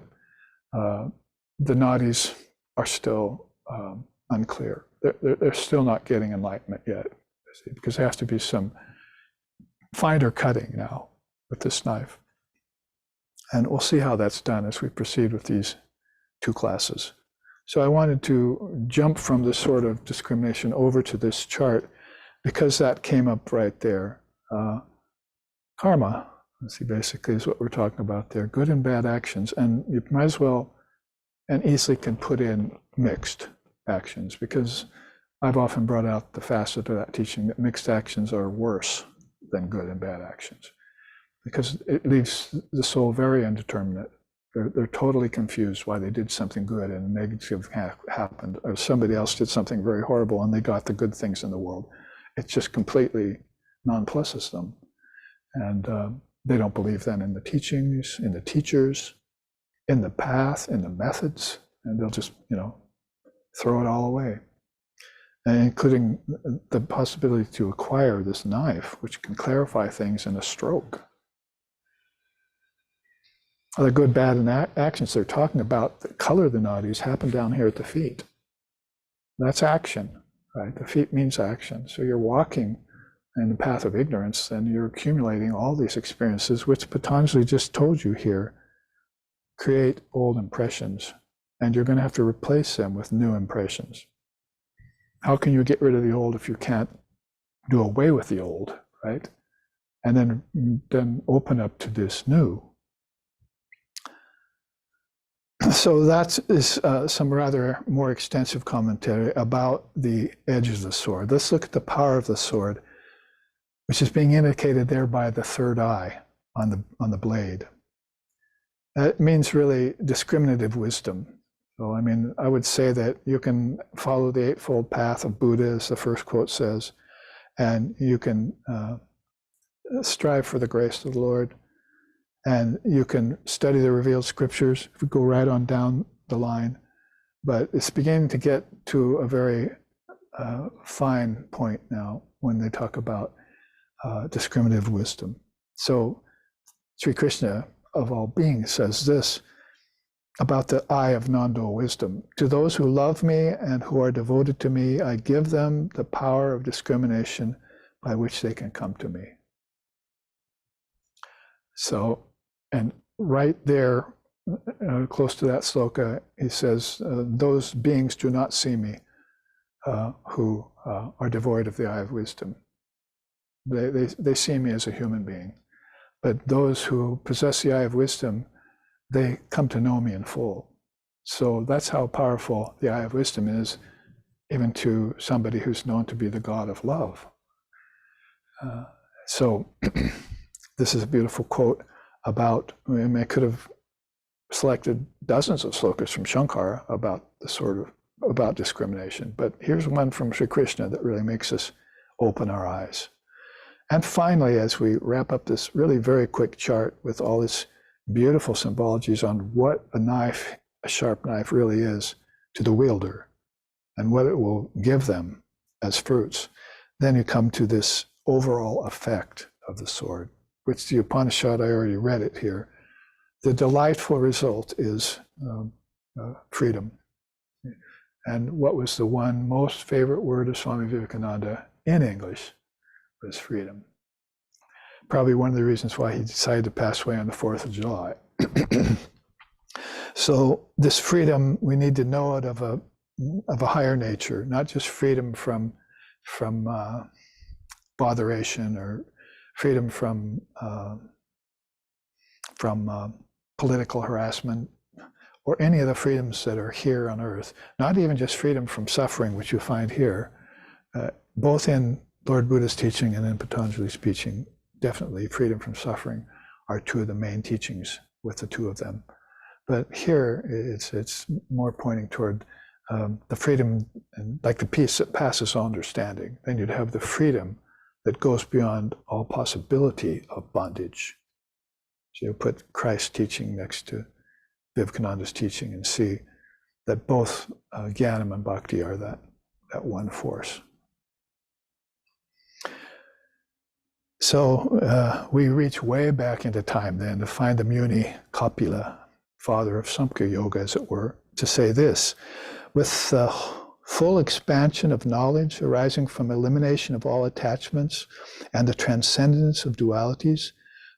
Speaker 1: the nadis are still unclear. They're still not getting enlightenment yet, because there has to be some finer cutting now with this knife. And we'll see how that's done as we proceed with these two classes. So I wanted to jump from this sort of discrimination over to this chart, because that came up right there. Karma, let's see, basically is what we're talking about there. Good and bad actions. And you might as well and easily can put in mixed actions, because I've often brought out the facet of that teaching that mixed actions are worse than good and bad actions, because it leaves the soul very indeterminate. They're totally confused why they did something good and negative happened, or somebody else did something very horrible and they got the good things in the world. It just completely nonpluses them. And they don't believe then in the teachings, in the teachers, in the path, in the methods, and they'll just, you know, throw it all away. And including the possibility to acquire this knife, which can clarify things in a stroke. The good, bad, and actions they're talking about that color the nadis happen down here at the feet. That's action, right? The feet means action. So you're walking in the path of ignorance, and you're accumulating all these experiences, which Patanjali just told you here, create old impressions, and you're going to have to replace them with new impressions. How can you get rid of the old if you can't do away with the old, right? And then open up to this new. So that is some rather more extensive commentary about the edge of the sword. Let's look at the power of the sword, which is being indicated there by the third eye on the blade. That means really discriminative wisdom. So, I mean, I would say that you can follow the Eightfold Path of Buddha, as the first quote says, and you can strive for the grace of the Lord, and you can study the revealed scriptures, go right on down the line. But it's beginning to get to a very fine point now when they talk about discriminative wisdom. So Sri Krishna, of all beings, says this about the eye of non-dual wisdom. To those who love me and who are devoted to me, I give them the power of discrimination by which they can come to me. So, and right there, close to that sloka, he says, those beings do not see me who are devoid of the eye of wisdom. They see me as a human being. But those who possess the eye of wisdom, they come to know me in full. So that's how powerful the eye of wisdom is, even to somebody who's known to be the God of love. So this is a beautiful quote about, I could have selected dozens of slokas from Shankara about about discrimination, but here's one from Sri Krishna that really makes us open our eyes. And finally, as we wrap up this really very quick chart with all this beautiful symbologies on what a knife, a sharp knife really is to the wielder and what it will give them as fruits, then you come to this overall effect of the sword, which the Upanishad, I already read it here. The delightful result is freedom, And what was the one most favorite word of Swami Vivekananda in English was freedom. Probably one of the reasons why he decided to pass away on the 4th of July. So this freedom, we need to know it of a higher nature, not just freedom from botheration or freedom from political harassment, or any of the freedoms that are here on earth, not even just freedom from suffering, which you find here, both in Lord Buddha's teaching and in Patanjali's teaching. Definitely freedom from suffering are two of the main teachings with the two of them. But here it's more pointing toward the freedom, and like the peace that passes all understanding. Then you'd have the freedom that goes beyond all possibility of bondage. So you put Christ's teaching next to Vivekananda's teaching and see that both Jnanam and Bhakti are that one force. So we reach way back into time then to find the Muni Kapila, father of Samkhya Yoga, as it were, to say this: with the full expansion of knowledge arising from elimination of all attachments and the transcendence of dualities,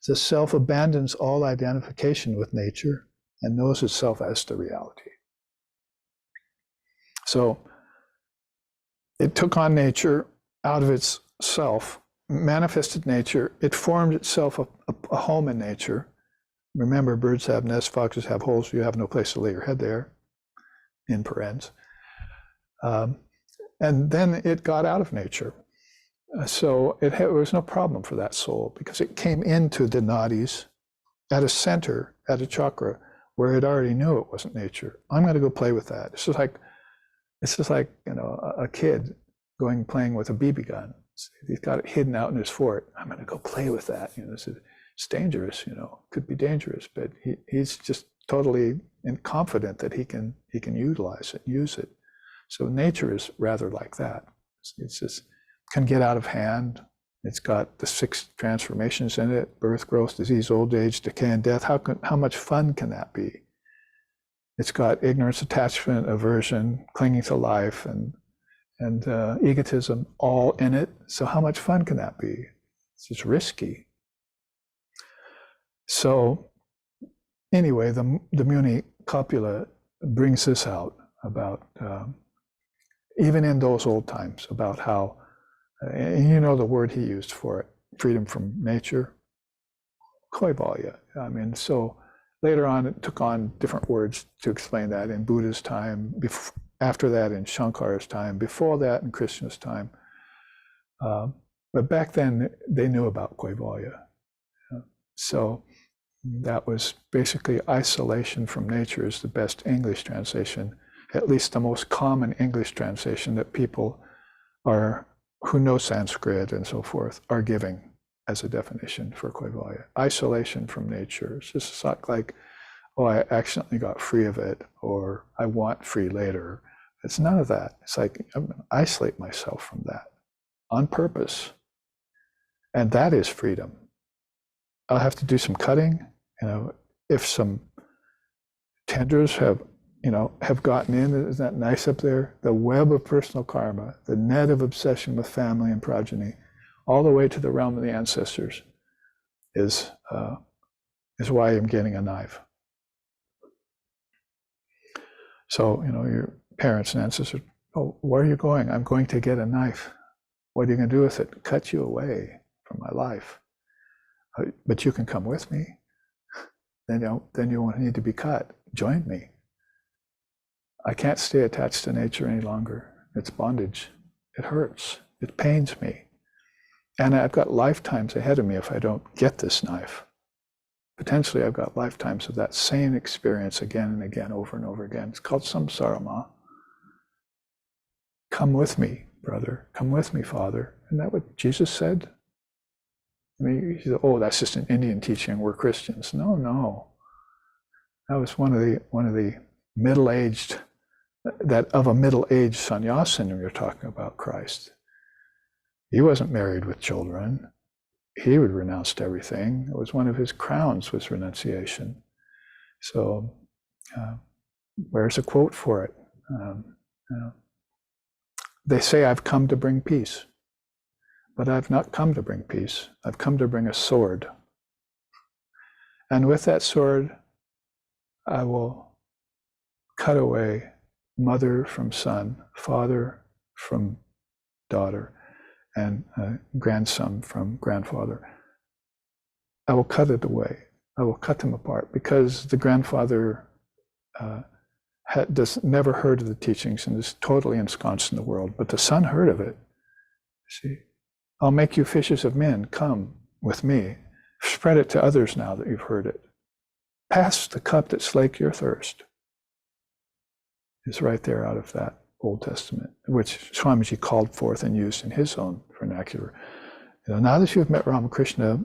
Speaker 1: the self abandons all identification with nature and knows itself as the reality. So it took on nature out of its self, manifested nature. It formed itself a home in nature. Remember, birds have nests, foxes have holes. You have no place to lay your head there, in parens. And then it got out of nature. So it was no problem for that soul, because it came into the nadis at a center, at a chakra, where it already knew it wasn't nature. I'm going to go play with that. It's just like a kid playing with a BB gun. He's got it hidden out in his fort. I'm going to go play with that. It's dangerous. Could be dangerous, but he's just totally confident that he can utilize it, use it. So nature is rather like that. It's just can get out of hand. It's got the 6 transformations in it: birth, growth, disease, old age, decay, and death. How much fun can that be? It's got ignorance, attachment, aversion, clinging to life, and egotism all in it. So how much fun can that be? It's just risky. So anyway, the Muni Kapila brings this out about, even in those old times, about how, and the word he used for it, freedom from nature, Kaivalya. So later on it took on different words to explain that in Buddha's time, after that in Shankara's time, before that in Krishna's time. But back then they knew about Kaivalya. So that was basically isolation from nature is the best English translation, at least the most common English translation that people who know Sanskrit and so forth are giving as a definition for Kaivalya. Isolation from nature. It's just like, oh, I accidentally got free of it, or I want free later. It's none of that. It's like, I'm going to isolate myself from that on purpose. And that is freedom. I'll have to do some cutting. If some tenders have gotten in, isn't that nice up there? The web of personal karma, the net of obsession with family and progeny, all the way to the realm of the ancestors is why I'm getting a knife. So, your parents and ancestors, oh, where are you going? I'm going to get a knife. What are you going to do with it? Cut you away from my life. But you can come with me. Then you won't need to be cut. Join me. I can't stay attached to nature any longer. It's bondage. It hurts. It pains me. And I've got lifetimes ahead of me if I don't get this knife. Potentially I've got lifetimes of that same experience again and again, over and over again. It's called samsara. Come with me, brother. Come with me, father. Isn't that what Jesus said? He said, oh, that's just an Indian teaching. We're Christians. No. That was one of the middle-aged, of a middle-aged sannyasin when you're talking about Christ. He wasn't married with children. He would renounced everything. It was one of his crowns was renunciation. So where's a quote for it? You know, they say, I've come to bring peace, but I've not come to bring peace. I've come to bring a sword. And with that sword, I will cut away mother from son, father from daughter, and grandson from grandfather. I will cut it away. I will cut them apart, because the grandfather never heard of the teachings and is totally ensconced in the world, but the son heard of it. See, I'll make you fishers of men. Come with me. Spread it to others now that you've heard it. Pass the cup that slaked your thirst. It's right there out of that Old Testament, which Swamiji called forth and used in his own vernacular. Now that you've met Ramakrishna,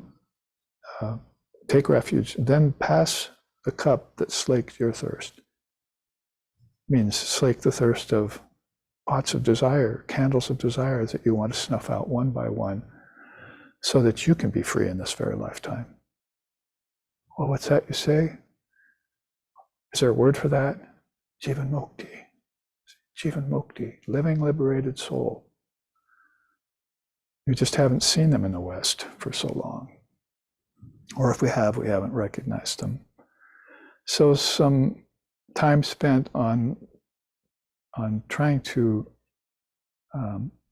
Speaker 1: take refuge, then pass the cup that slaked your thirst. Means slake the thirst of pots of desire, candles of desire that you want to snuff out one by one, so that you can be free in this very lifetime. Well, what's that you say? Is there a word for that? Jivan Mukti. Jivan Mukti, living liberated soul. You just haven't seen them in the West for so long. Or if we have, we haven't recognized them. So some time spent on trying to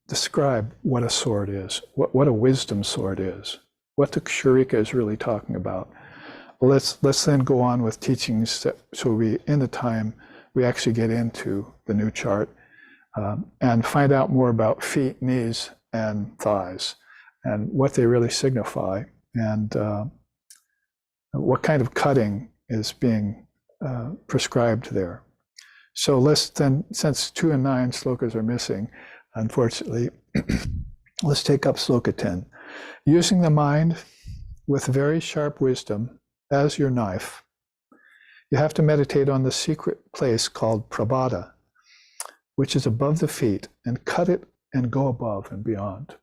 Speaker 1: describe what a sword is, what a wisdom sword is, what the Kshurika is really talking about. Well, let's then go on with teachings so we, in the time, we actually get into the new chart and find out more about feet, knees, and thighs, and what they really signify, and what kind of cutting is being prescribed there. So let's then, since 2 and 9 slokas are missing, unfortunately, let's take up sloka 10. Using the mind with very sharp wisdom as your knife, you have to meditate on the secret place called prabhata, which is above the feet, and cut it and go above and beyond.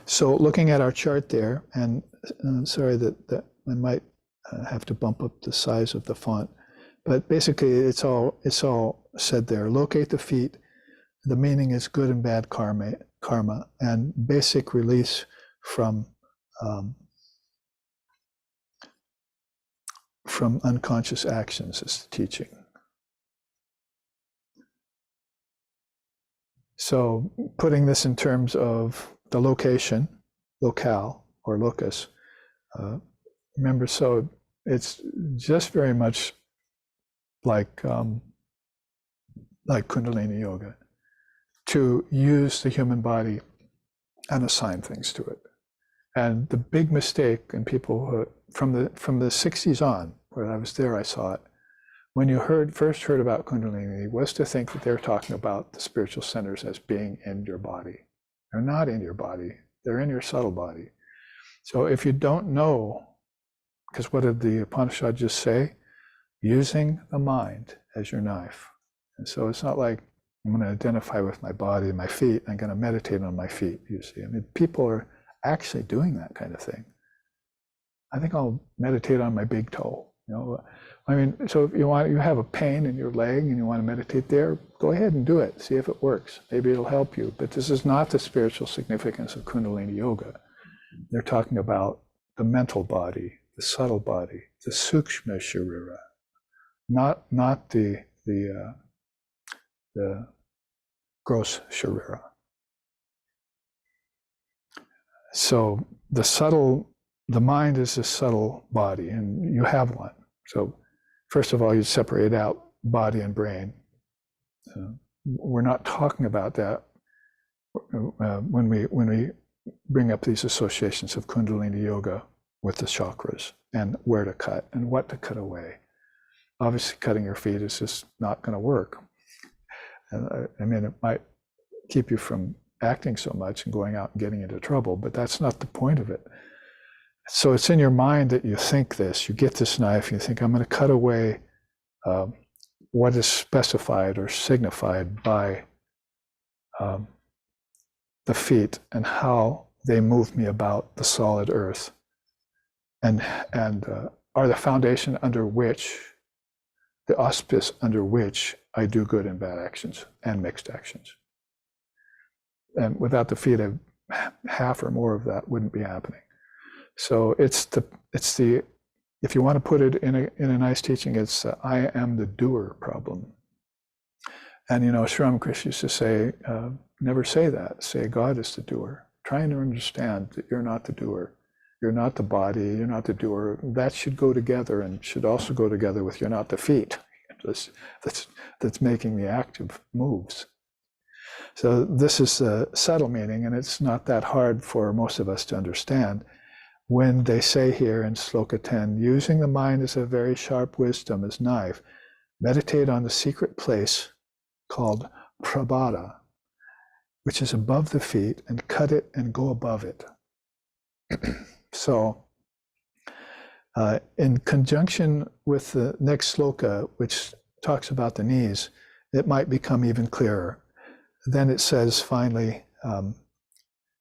Speaker 1: So looking at our chart there, and sorry that I might have to bump up the size of the font, but basically it's all said there. Locate the feet. The meaning is good and bad karma, and basic release from unconscious actions is the teaching. So putting this in terms of the location, locale, or locus, remember, so it's just very much like Kundalini Yoga, to use the human body and assign things to it. And the big mistake in people who, from the 60s on, where I was there, I saw it, when you first heard about Kundalini, was to think that they're talking about the spiritual centers as being in your body. They're not in your body, they're in your subtle body. So if you don't know, because what did the Upanishad just say? Using the mind as your knife. And so it's not like I'm going to identify with my body and my feet, I'm going to meditate on my feet, you see. I mean, people are actually doing that kind of thing. I think I'll meditate on my big toe. I mean, so if you have a pain in your leg and you want to meditate there, go ahead and do it. See if it works. Maybe it'll help you. But this is not the spiritual significance of Kundalini Yoga. They're talking about the mental body, the subtle body, the sukshma sharira, not the gross sharira. So the mind is a subtle body, and you have one. So first of all, you separate out body and brain. We're not talking about that when we bring up these associations of Kundalini Yoga with the chakras and where to cut and what to cut away. Obviously, cutting your feet is just not going to work. And I mean, it might keep you from acting so much and going out and getting into trouble, but that's not the point of it. So it's in your mind that you think this, you get this knife, and you think, I'm going to cut away what is specified or signified by the feet and how they move me about the solid earth, and are the foundation under which, the auspice under which I do good and bad actions and mixed actions. And without the feet, half or more of that wouldn't be happening. So it's the if you want to put it in a nice teaching, it's I am the doer problem. And Sri Ramakrishna used to say, never say that. Say God is the doer. Trying to understand that you're not the doer. You're not the body. You're not the doer. That should go together, and should also go together with you're not the feet. That's making the active moves. So this is the subtle meaning, and it's not that hard for most of us to understand. When they say here in Sloka 10, using the mind as a very sharp wisdom, as knife, meditate on the secret place called prabhada, which is above the feet, and cut it and go above it. So, in conjunction with the next sloka, which talks about the knees, it might become even clearer. Then it says finally,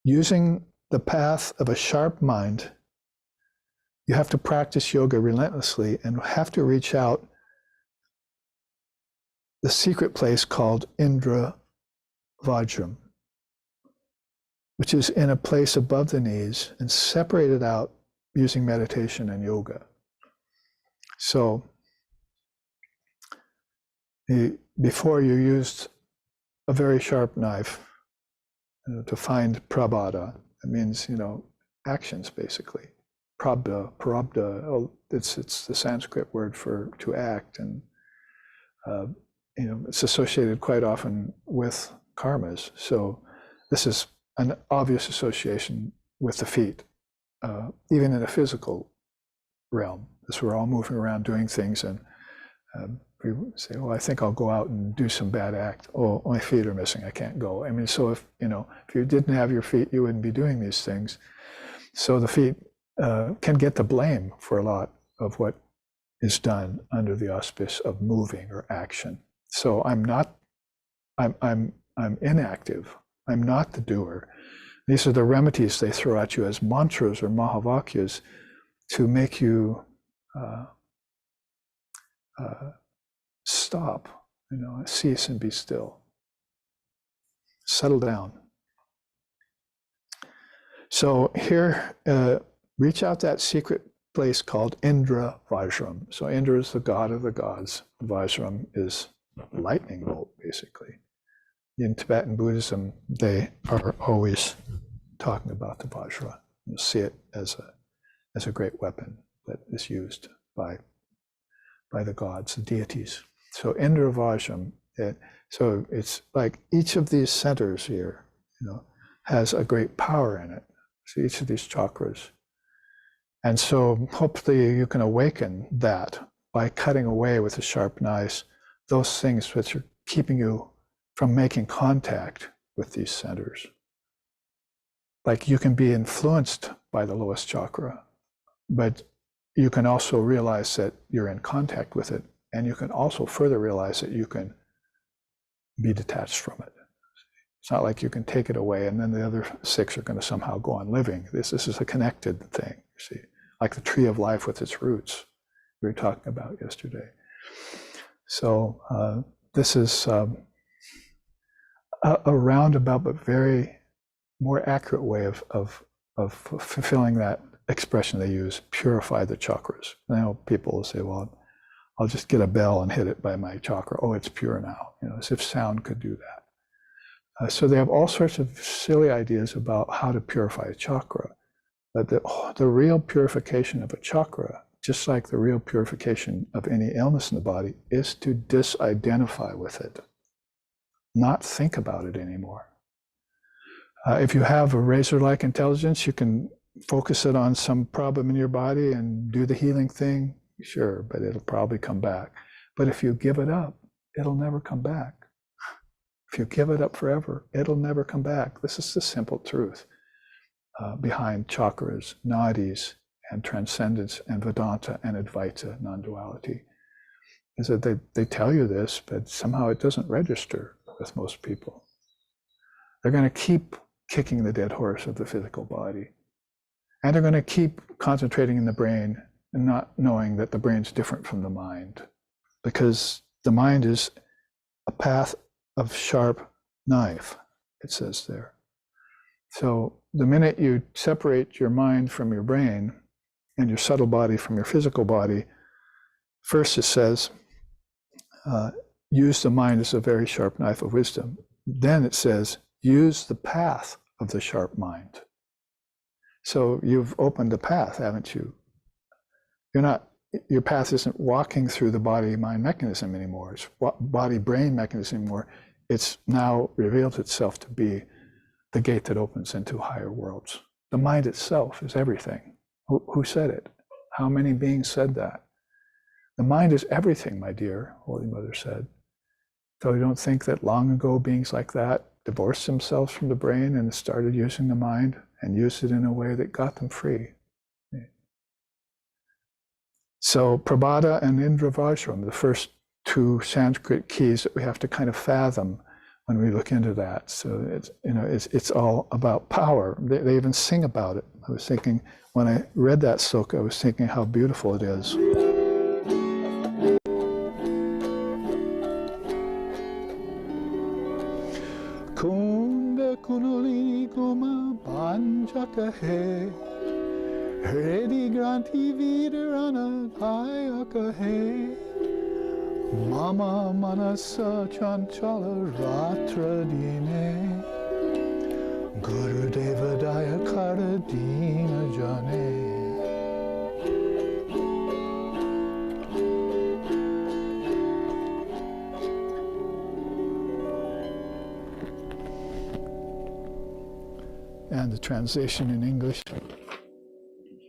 Speaker 1: using the path of a sharp mind, you have to practice yoga relentlessly and have to reach out the secret place called Indra Vajram, which is in a place above the knees and separated out using meditation and yoga. So before you used a very sharp knife to find prabhada. It means, actions basically. Prabda, it's the Sanskrit word for to act, and it's associated quite often with karmas. So this is an obvious association with the feet, even in a physical realm. As we're all moving around doing things, and we say, "Oh, I think I'll go out and do some bad act. Oh, my feet are missing. I can't go." I mean, so if you didn't have your feet, you wouldn't be doing these things. So the feet can get the blame for a lot of what is done under the auspice of moving or action. So I'm inactive. I'm not the doer. These are the remedies they throw at you as mantras or mahavakyas to make you stop, cease and be still. Settle down. So here, reach out that secret place called Indra Vajram. So Indra is the god of the gods. Vajram is lightning bolt, basically. In Tibetan Buddhism, they are always talking about the Vajra. You see it as a great weapon that is used by the gods, the deities. So Indra Vajram, so it's like each of these centers here, has a great power in it. So each of these chakras. And so hopefully you can awaken that by cutting away with the sharp knives those things which are keeping you from making contact with these centers. Like you can be influenced by the lowest chakra, but you can also realize that you're in contact with it, and you can also further realize that you can be detached from it. It's not like you can take it away and then the other 6 are going to somehow go on living. This is a connected thing, you see, like the tree of life with its roots we were talking about yesterday. So this is a roundabout but very more accurate way of fulfilling that expression they use, purify the chakras. I know people will say, well, I'll just get a bell and hit it by my chakra. Oh, it's pure now, as if sound could do that. So they have all sorts of silly ideas about how to purify a chakra. But the real purification of a chakra, just like the real purification of any illness in the body, is to disidentify with it, not think about it anymore. If you have a razor-like intelligence, you can focus it on some problem in your body and do the healing thing, sure, but it'll probably come back. But if you give it up, it'll never come back. If you give it up forever, it'll never come back. This is the simple truth behind chakras, nadis, and transcendence, and Vedanta and Advaita, non-duality. Is that they tell you this, but somehow it doesn't register with most people. They're going to keep kicking the dead horse of the physical body. And they're going to keep concentrating in the brain and not knowing that the brain's different from the mind, because the mind is a path of sharp knife, it says there. So the minute you separate your mind from your brain and your subtle body from your physical body, first it says, use the mind as a very sharp knife of wisdom. Then it says, use the path of the sharp mind. So you've opened a path, haven't you? Your path isn't walking through the body-mind mechanism anymore. It's body-brain mechanism anymore. It's now revealed itself to be the gate that opens into higher worlds. The mind itself is everything. Who said it? How many beings said that? The mind is everything, my dear, Holy Mother said. So you don't think that long ago beings like that divorced themselves from the brain and started using the mind and used it in a way that got them free. So Prabhada and Indravajram, the first two Sanskrit keys that we have to kind of fathom when we look into that. So it's all about power. They even sing about it. I was thinking, when I read that sloka, I was thinking how beautiful it is. Kunda kunalini goma banjaka he, Redi granti vidarana ayaka he, Mama manasa chanchala ratra dine, Guru Deva Daya Kara Dina Jane. And the translation in English,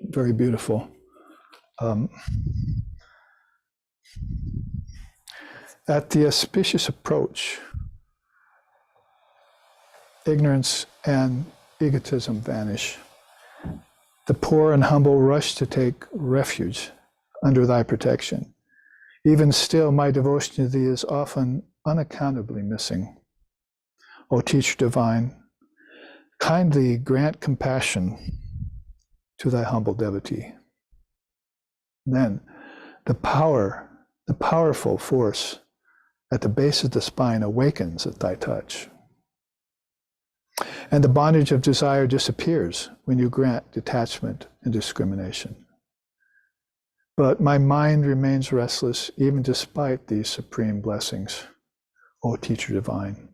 Speaker 1: very beautiful. At the auspicious approach, ignorance and egotism vanish. The poor and humble rush to take refuge under thy protection. Even still, my devotion to thee is often unaccountably missing. O Teacher Divine, kindly grant compassion to thy humble devotee. Then the powerful force at the base of the spine awakens at thy touch. And the bondage of desire disappears when you grant detachment and discrimination. But my mind remains restless even despite these supreme blessings. O Teacher Divine,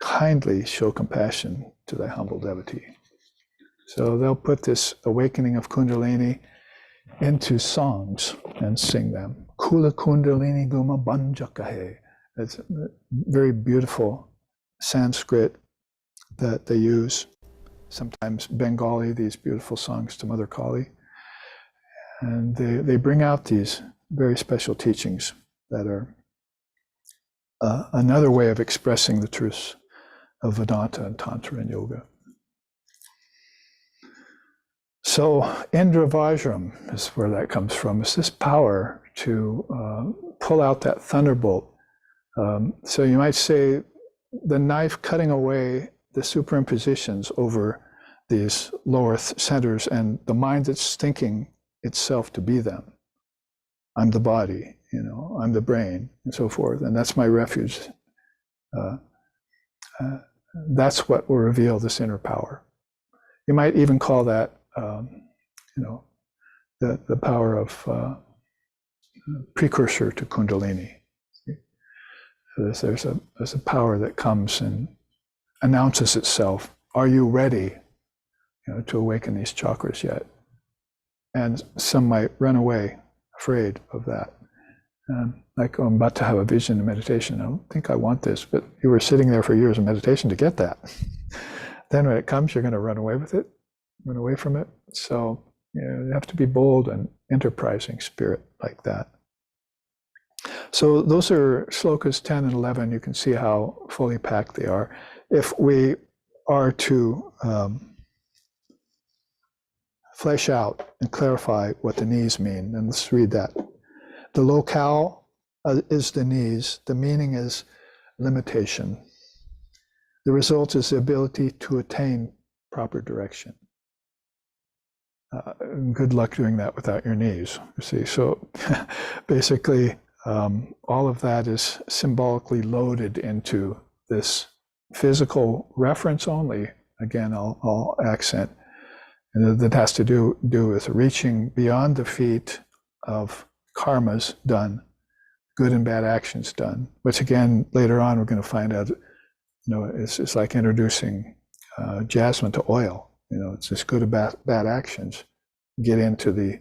Speaker 1: kindly show compassion to thy humble devotee. So they'll put this awakening of Kundalini into songs and sing them. Kula Kundalini Guma Banjakahe. It's a very beautiful Sanskrit that they use, sometimes Bengali, these beautiful songs to Mother Kali. And they bring out these very special teachings that are another way of expressing the truths of Vedanta and Tantra and Yoga. So Indra Vajram is where that comes from. It's this power to pull out that thunderbolt. So you might say the knife cutting away the superimpositions over these lower centers and the mind that's thinking itself to be them. I'm the body, I'm the brain, and so forth, and that's my refuge. That's what will reveal this inner power. You might even call that, the power of precursor to Kundalini. So there's a power that comes and announces itself. Are you ready, to awaken these chakras yet? And some might run away, afraid of that. Like, I'm about to have a vision in meditation. I don't think I want this, but you were sitting there for years in meditation to get that. Then when it comes, you're going to run away with it, run away from it. So you have to be bold and enterprising spirit like that. So those are slokas 10 and 11. You can see how fully packed they are. If we are to flesh out and clarify what the knees mean, then let's read that. The locale is the knees. The meaning is limitation. The result is the ability to attain proper direction. good luck doing that without your knees, you see. So basically, all of that is symbolically loaded into this physical reference only. Again, I'll accent. And that has to do with reaching beyond the feet of karmas done, good and bad actions done, which again, later on, we're going to find out, it's like introducing jasmine to oil. It's just good and bad actions get into the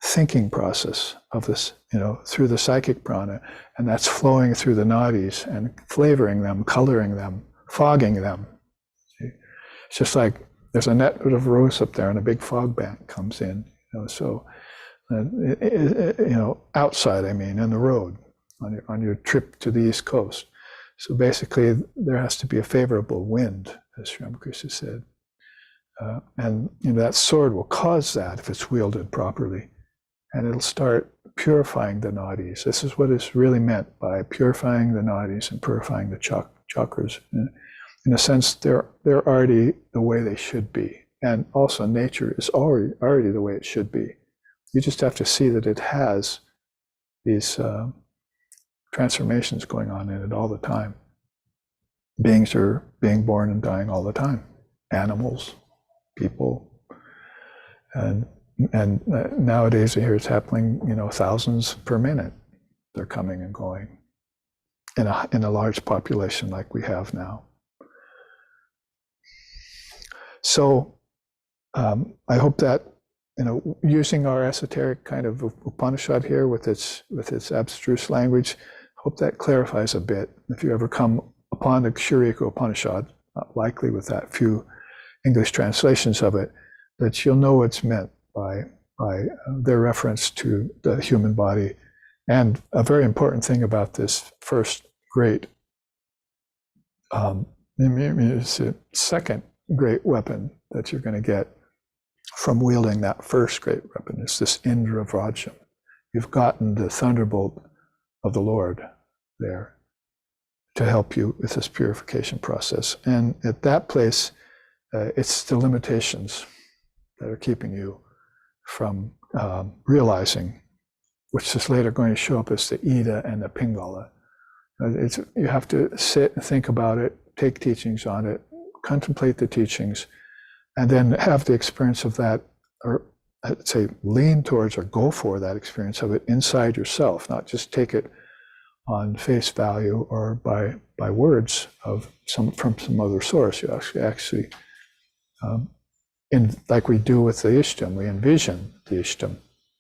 Speaker 1: thinking process of this, through the psychic prana, and that's flowing through the nadis and flavoring them, coloring them, fogging them. See? It's just like there's a net of rose up there and a big fog bank comes in, so, outside, in the road, on your trip to the East Coast. So basically, there has to be a favorable wind, as Sri Ramakrishna said. And that sword will cause that if it's wielded properly. And it'll start purifying the nadis. This is what is really meant by purifying the nadis and purifying the chakras. In a sense, they're already the way they should be. And also nature is already the way it should be. You just have to see that it has these transformations going on in it all the time. Beings are being born and dying all the time. Animals, people, and nowadays here it's happening, thousands per minute. They're coming and going in a large population like we have now. So I hope that using our esoteric kind of Upanishad here with its abstruse language, hope that clarifies a bit. If you ever come upon the Kshurika Upanishad, not likely with that few English translations of it, that you'll know what's meant by their reference to the human body. And a very important thing about this first great, it's the second great weapon that you're going to get from wielding that first great weapon is this Indra Vrajam. You've gotten the thunderbolt of the Lord there to help you with this purification process. And at that place, it's the limitations that are keeping you from realizing, which is later going to show up as the Ida and the Pingala. You have to sit and think about it, take teachings on it, contemplate the teachings, and then have the experience of that, or I'd say lean towards or go for that experience of it inside yourself, not just take it on face value or by words from some other source. You actually like we do with the Ishtam, we envision the Ishtam.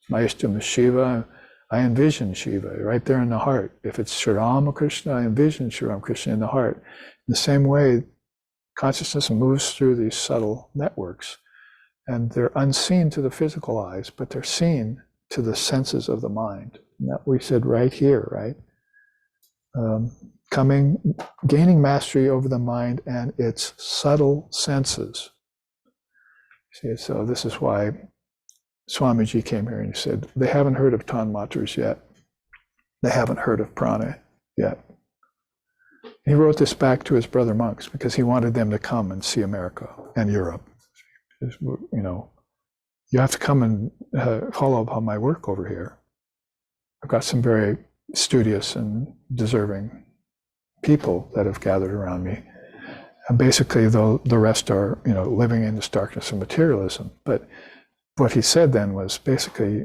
Speaker 1: My Ishtam is Shiva. I envision Shiva right there in the heart. If it's Sri Ramakrishna, I envision Sri Ramakrishna in the heart. In the same way, consciousness moves through these subtle networks, and they're unseen to the physical eyes, but they're seen to the senses of the mind. And that we said right here, right? Gaining mastery over the mind and its subtle senses. See, so this is why Swamiji came here and he said, they haven't heard of tanmatras yet. They haven't heard of prana yet. He wrote this back to his brother monks because he wanted them to come and see America and Europe. You have to come and follow up on my work over here. I've got some very studious and deserving people that have gathered around me. And basically, though, the rest are, living in this darkness of materialism. But what he said then was basically,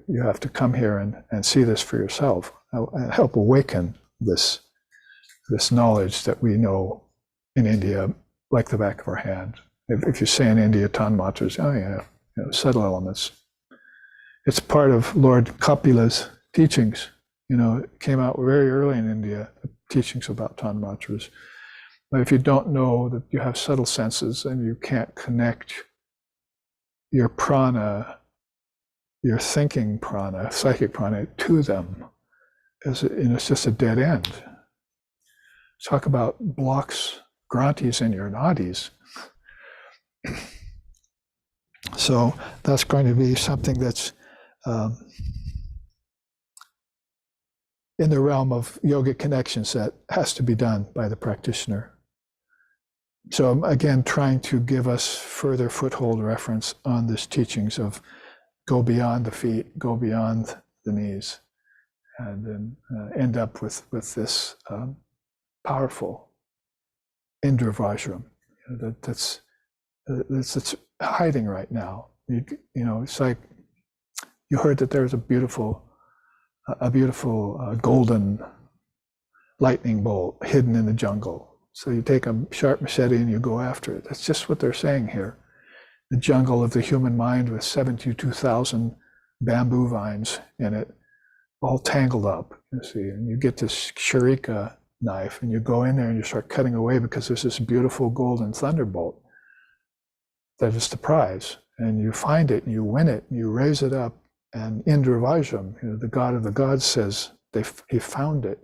Speaker 1: you have to come here and see this for yourself, and help awaken this knowledge that we know in India like the back of our hand. If you say in India, tanmatras, subtle elements. It's part of Lord Kapila's teachings. It came out very early in India, the teachings about tanmatras. But if you don't know that you have subtle senses and you can't connect your prana, your thinking prana, psychic prana, to them, it's just a dead end. Talk about blocks, grantis in your nadis. So that's going to be something that's in the realm of yogic connections that has to be done by the practitioner. So I'm again trying to give us further foothold reference on this teachings of go beyond the feet, go beyond the knees, and then end up with this powerful Indra Vajram that's hiding right now. You know, it's like you heard that there's a beautiful golden lightning bolt hidden in the jungle. So you take a sharp machete and you go after it. That's just what they're saying here. The jungle of the human mind with 72,000 bamboo vines in it, all tangled up, you see. And you get this Kshurika knife and you go in there and you start cutting away because there's this beautiful golden thunderbolt that is the prize. And you find it and you win it and you raise it up. And Indra Vajram, you know, the god of the gods, says he found it.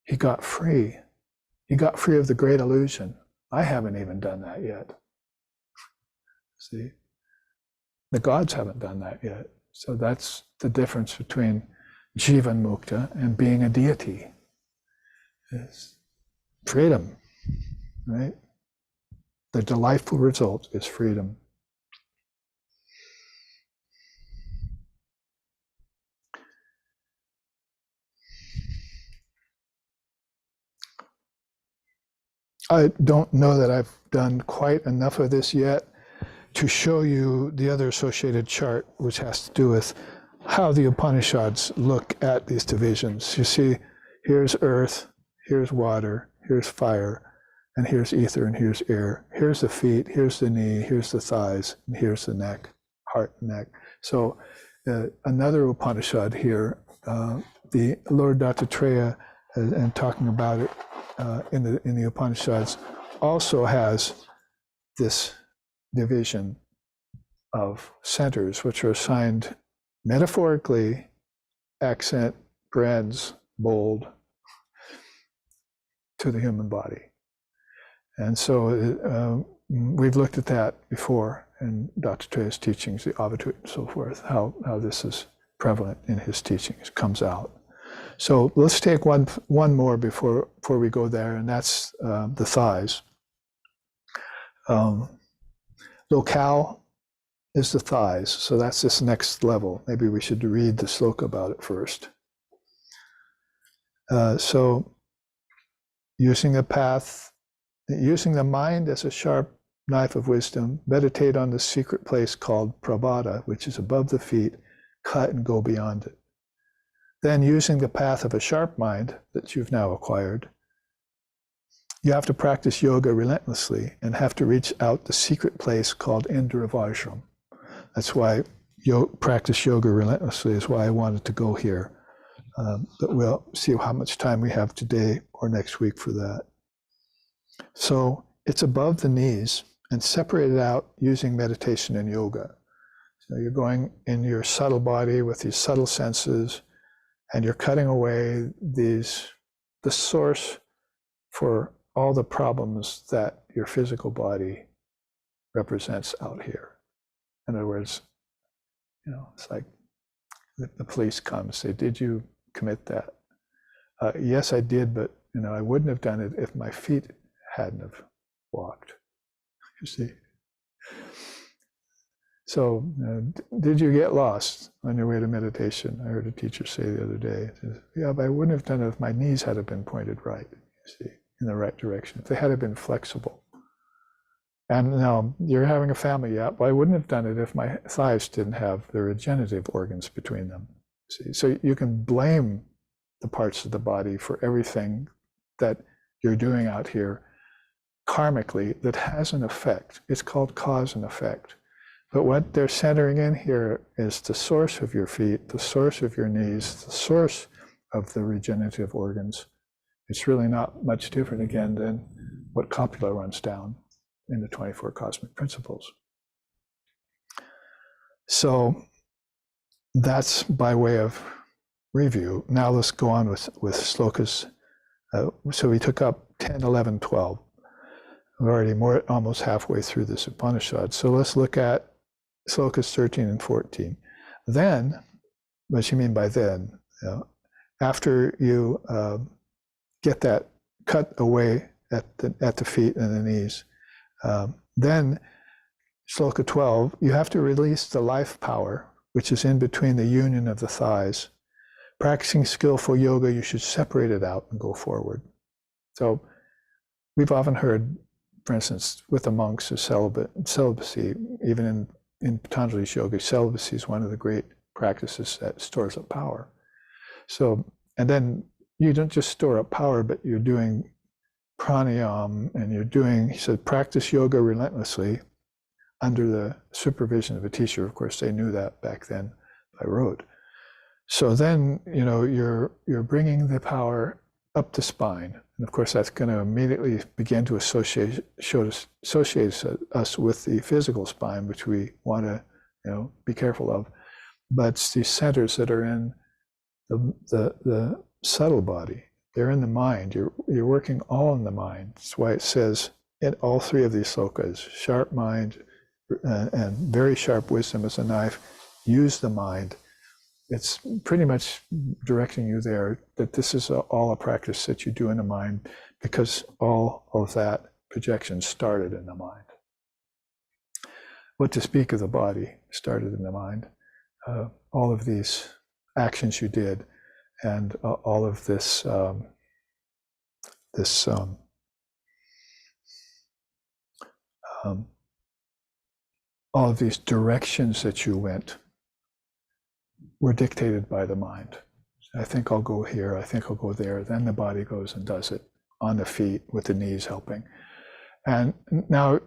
Speaker 1: He got free. He got free of the great illusion. I haven't even done that yet. See, the gods haven't done that yet. So that's the difference between Jivan Mukta and being a deity. It's freedom, right? The delightful result is freedom. I don't know that I've done quite enough of this yet to show you the other associated chart, which has to do with how the Upanishads look at these divisions. You see, here's earth, here's water, here's fire, and here's ether, and here's air. Here's the feet, here's the knee, here's the thighs, and here's the neck, heart and neck. So another Upanishad here, the Lord Dattatreya, and talking about it in the Upanishads, also has this division of centers, which are assigned metaphorically, accent, parentheses, bold, to the human body. And so we've looked at that before in Dattatreya's teachings, the Avatut and so forth, how this is prevalent in his teachings, comes out. So let's take one more before we go there, and that's the thighs. Locale is the thighs, so that's this next level. Maybe we should read the sloka about it first. So using the mind as a sharp knife of wisdom, meditate on the secret place called prabhada, which is above the feet, cut and go beyond it. Then using the path of a sharp mind that you've now acquired, you have to practice yoga relentlessly and have to reach out the secret place called Indra Vajram. That's why practice yoga relentlessly is why I wanted to go here. But we'll see how much time we have today or next week for that. So it's above the knees and separated out using meditation and yoga. So you're going in your subtle body with these subtle senses, and you're cutting away the source for all the problems that your physical body represents out here. In other words, you know, it's like the police come and say, "Did you commit that?" Yes, I did, but you know, I wouldn't have done it if my feet hadn't have walked. You see. So, did you get lost on your way to meditation? I heard a teacher say the other day, "Yeah, but I wouldn't have done it if my knees had been pointed right, you see, in the right direction, if they had been flexible." And now, you're having a family, yeah, but I wouldn't have done it if my thighs didn't have the regenerative organs between them. See, so you can blame the parts of the body for everything that you're doing out here karmically that has an effect. It's called cause and effect. But what they're centering in here is the source of your feet, the source of your knees, the source of the regenerative organs. It's really not much different again than what Kapila runs down in the 24 cosmic principles. So that's by way of review. Now let's go on with slokas. So we took up 10, 11, 12. We're already almost halfway through this Upanishad. So let's look at slokas 13 and 14. Then, what do you mean by then? You know, after you get that cut away at the feet and the knees, Then, Sloka 12, you have to release the life power, which is in between the union of the thighs. Practicing skillful yoga, you should separate it out and go forward. So we've often heard, for instance, with the monks, of celibacy, even in Patanjali's yoga, celibacy is one of the great practices that stores up power. So, and then you don't just store up power, but you're doing pranayam, and you're doing, he said, practice yoga relentlessly under the supervision of a teacher. Of course, they knew that back then by rote. So then, you know, you're bringing the power up the spine. And of course, that's going to immediately begin to associate us with the physical spine, which we want to, you know, be careful of. But it's these centers that are in the subtle body. They're in the mind. You're working all in the mind. That's why it says in all three of these slokas, sharp mind and very sharp wisdom as a knife, use the mind. It's pretty much directing you there that this is all a practice that you do in the mind, because all of that projection started in the mind. What to speak of the body started in the mind. All of these actions you did, and all of this, all of these directions that you went were dictated by the mind. I think I'll go here, I think I'll go there. Then the body goes and does it on the feet with the knees helping. And now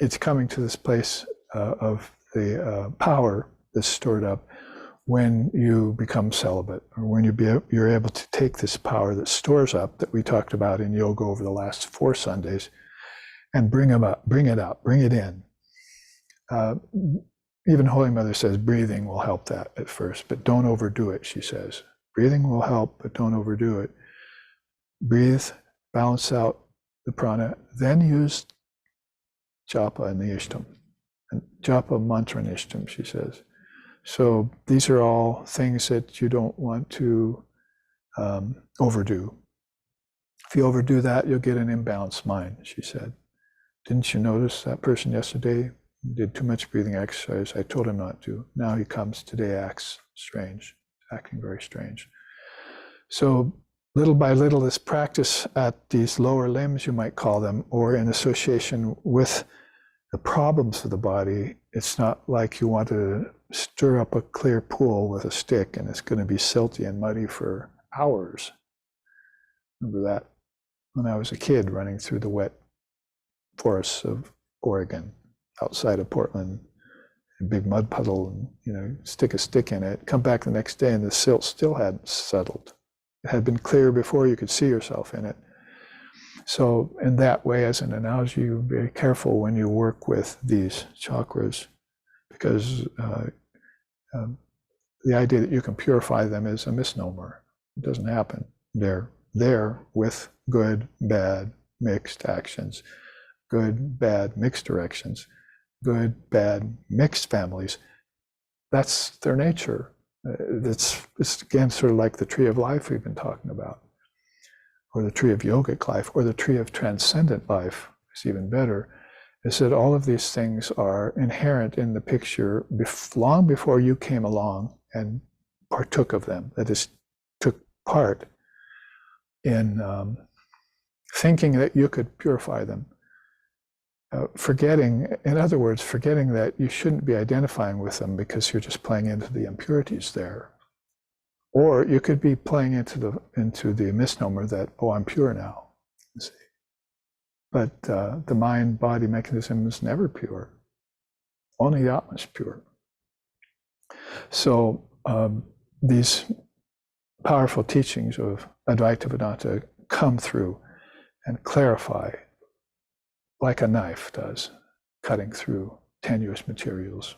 Speaker 1: it's coming to this place of the power that's stored up when you become celibate, or when you're able to take this power that stores up, that we talked about in yoga over the last 4 Sundays, and bring it up, bring it in. Even Holy Mother says breathing will help that at first, but don't overdo it, she says. Breathing will help, but don't overdo it. Breathe, balance out the prana, then use japa and the ishtam. And japa, mantra, and ishtam, she says. So these are all things that you don't want to overdo. If you overdo that, you'll get an imbalanced mind, she said. Didn't you notice that person yesterday did too much breathing exercise? I told him not to. Now he comes today, acts strange, acting very strange. So little by little, this practice at these lower limbs, you might call them, or in association with the problems of the body, it's not like you want to stir up a clear pool with a stick and it's going to be silty and muddy for hours. Remember that when I was a kid running through the wet forests of Oregon, outside of Portland, a big mud puddle, and, you know, stick a stick in it, come back the next day and the silt still hadn't settled. It had been clear before you could see yourself in it. So in that way, as an analogy, you're very careful when you work with these chakras, because the idea that you can purify them is a misnomer. It doesn't happen. They're there with good, bad, mixed actions, good, bad, mixed directions, good, bad, mixed families. That's their nature. It's again sort of like the tree of life we've been talking about, or the tree of yogic life, or the tree of transcendent life. It's even better, is that all of these things are inherent in the picture long before you came along and partook of them. That is, took part in thinking that you could purify them. Forgetting, in other words, forgetting that you shouldn't be identifying with them because you're just playing into the impurities there. Or you could be playing into the misnomer that, oh, I'm pure now. You see. But the mind-body mechanism is never pure. Only the Atma is pure. So these powerful teachings of Advaita Vedanta come through and clarify, like a knife does, cutting through tenuous materials.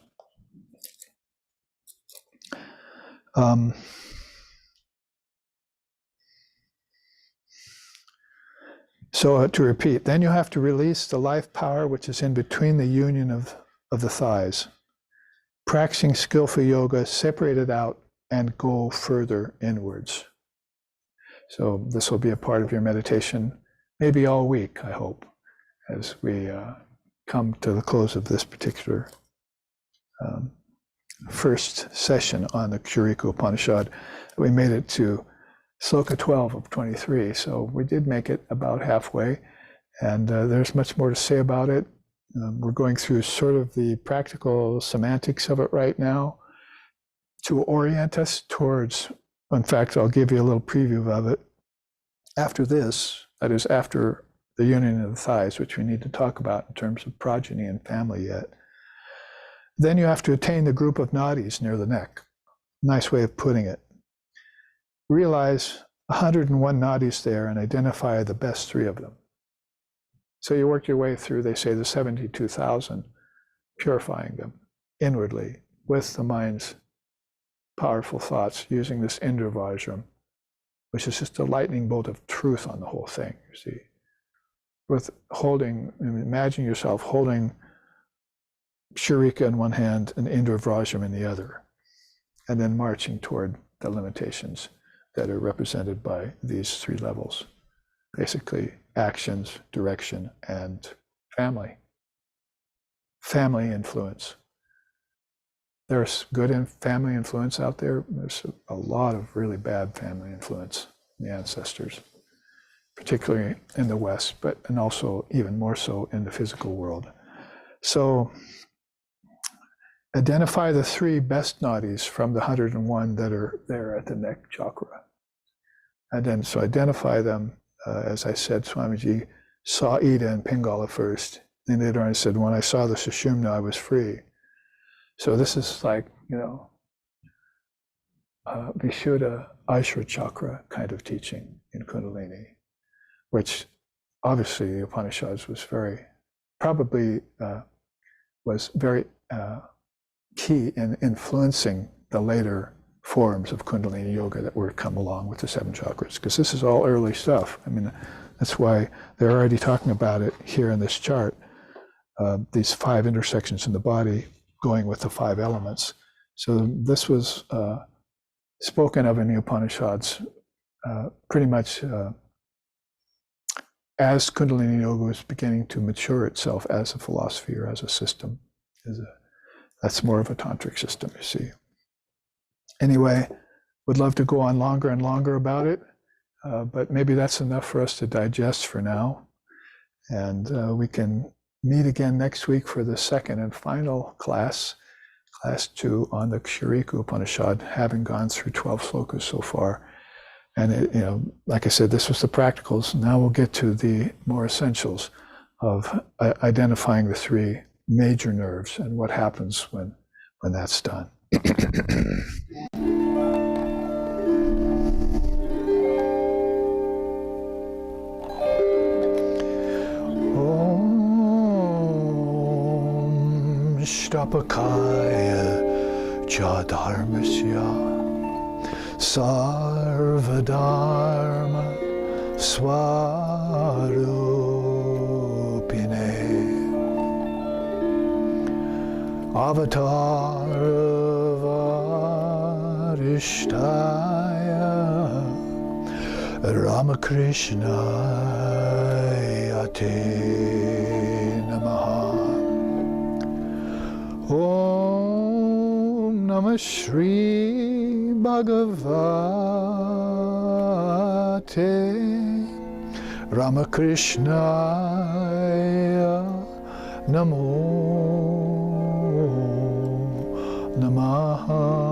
Speaker 1: So to repeat, then you have to release the life power which is in between the union of the thighs. Practicing skillful yoga, separate it out and go further inwards. So this will be a part of your meditation, maybe all week, I hope, as we come to the close of this particular first session on the Kshurika Upanishad. We made it to Sloka 12 of 23, so we did make it about halfway, and there's much more to say about it. We're going through sort of the practical semantics of it right now to orient us towards, in fact, I'll give you a little preview of it. After this, that is after the union of the thighs, which we need to talk about in terms of progeny and family yet, then you have to attain the group of nadis near the neck. Nice way of putting it. Realize 101 nadis there and identify the best 3 of them. So you work your way through, they say, the 72,000, purifying them inwardly with the mind's powerful thoughts, using this Indra Vajram, which is just a lightning bolt of truth on the whole thing, you see. With holding, imagine yourself holding Kshurika in one hand and Indra Vajram in the other, and then marching toward the limitations that are represented by these 3 levels. Basically, actions, direction, and family. Family influence. There's good family influence out there. There's a lot of really bad family influence in the ancestors, particularly in the West, and also even more so in the physical world. So identify the 3 best nadis from the 101 that are there at the neck chakra. And then, so identify them. As I said, Swamiji saw Ida and Pingala first. Then later on he said, when I saw the Sushumna, I was free. So this is like, Vishuddha Aishra chakra kind of teaching in Kundalini, which obviously the Upanishads was probably very key in influencing the later forms of Kundalini yoga that were come along with the 7 chakras, because this is all early stuff. I mean, that's why they're already talking about it here in this chart, these 5 intersections in the body going with the 5 elements. So this was spoken of in the Upanishads pretty much as Kundalini yoga was beginning to mature itself as a philosophy or as a system. That's more of a tantric system, you see. Anyway, would love to go on longer and longer about it, but maybe that's enough for us to digest for now. And we can meet again next week for the second and final class 2 on the Kshurika Upanishad, having gone through 12 slokas so far. And like I said, this was the practicals. Now we'll get to the more essentials of identifying the 3 major nerves and what happens when that's done. Om Shtapakaya Chadharmasya Sarvadharma Swarupine Avatarvarishtaya Ramakrishna Ate Namaha. Om Namah Shri Bhagavate Ramakrishnaya Namo Namaha.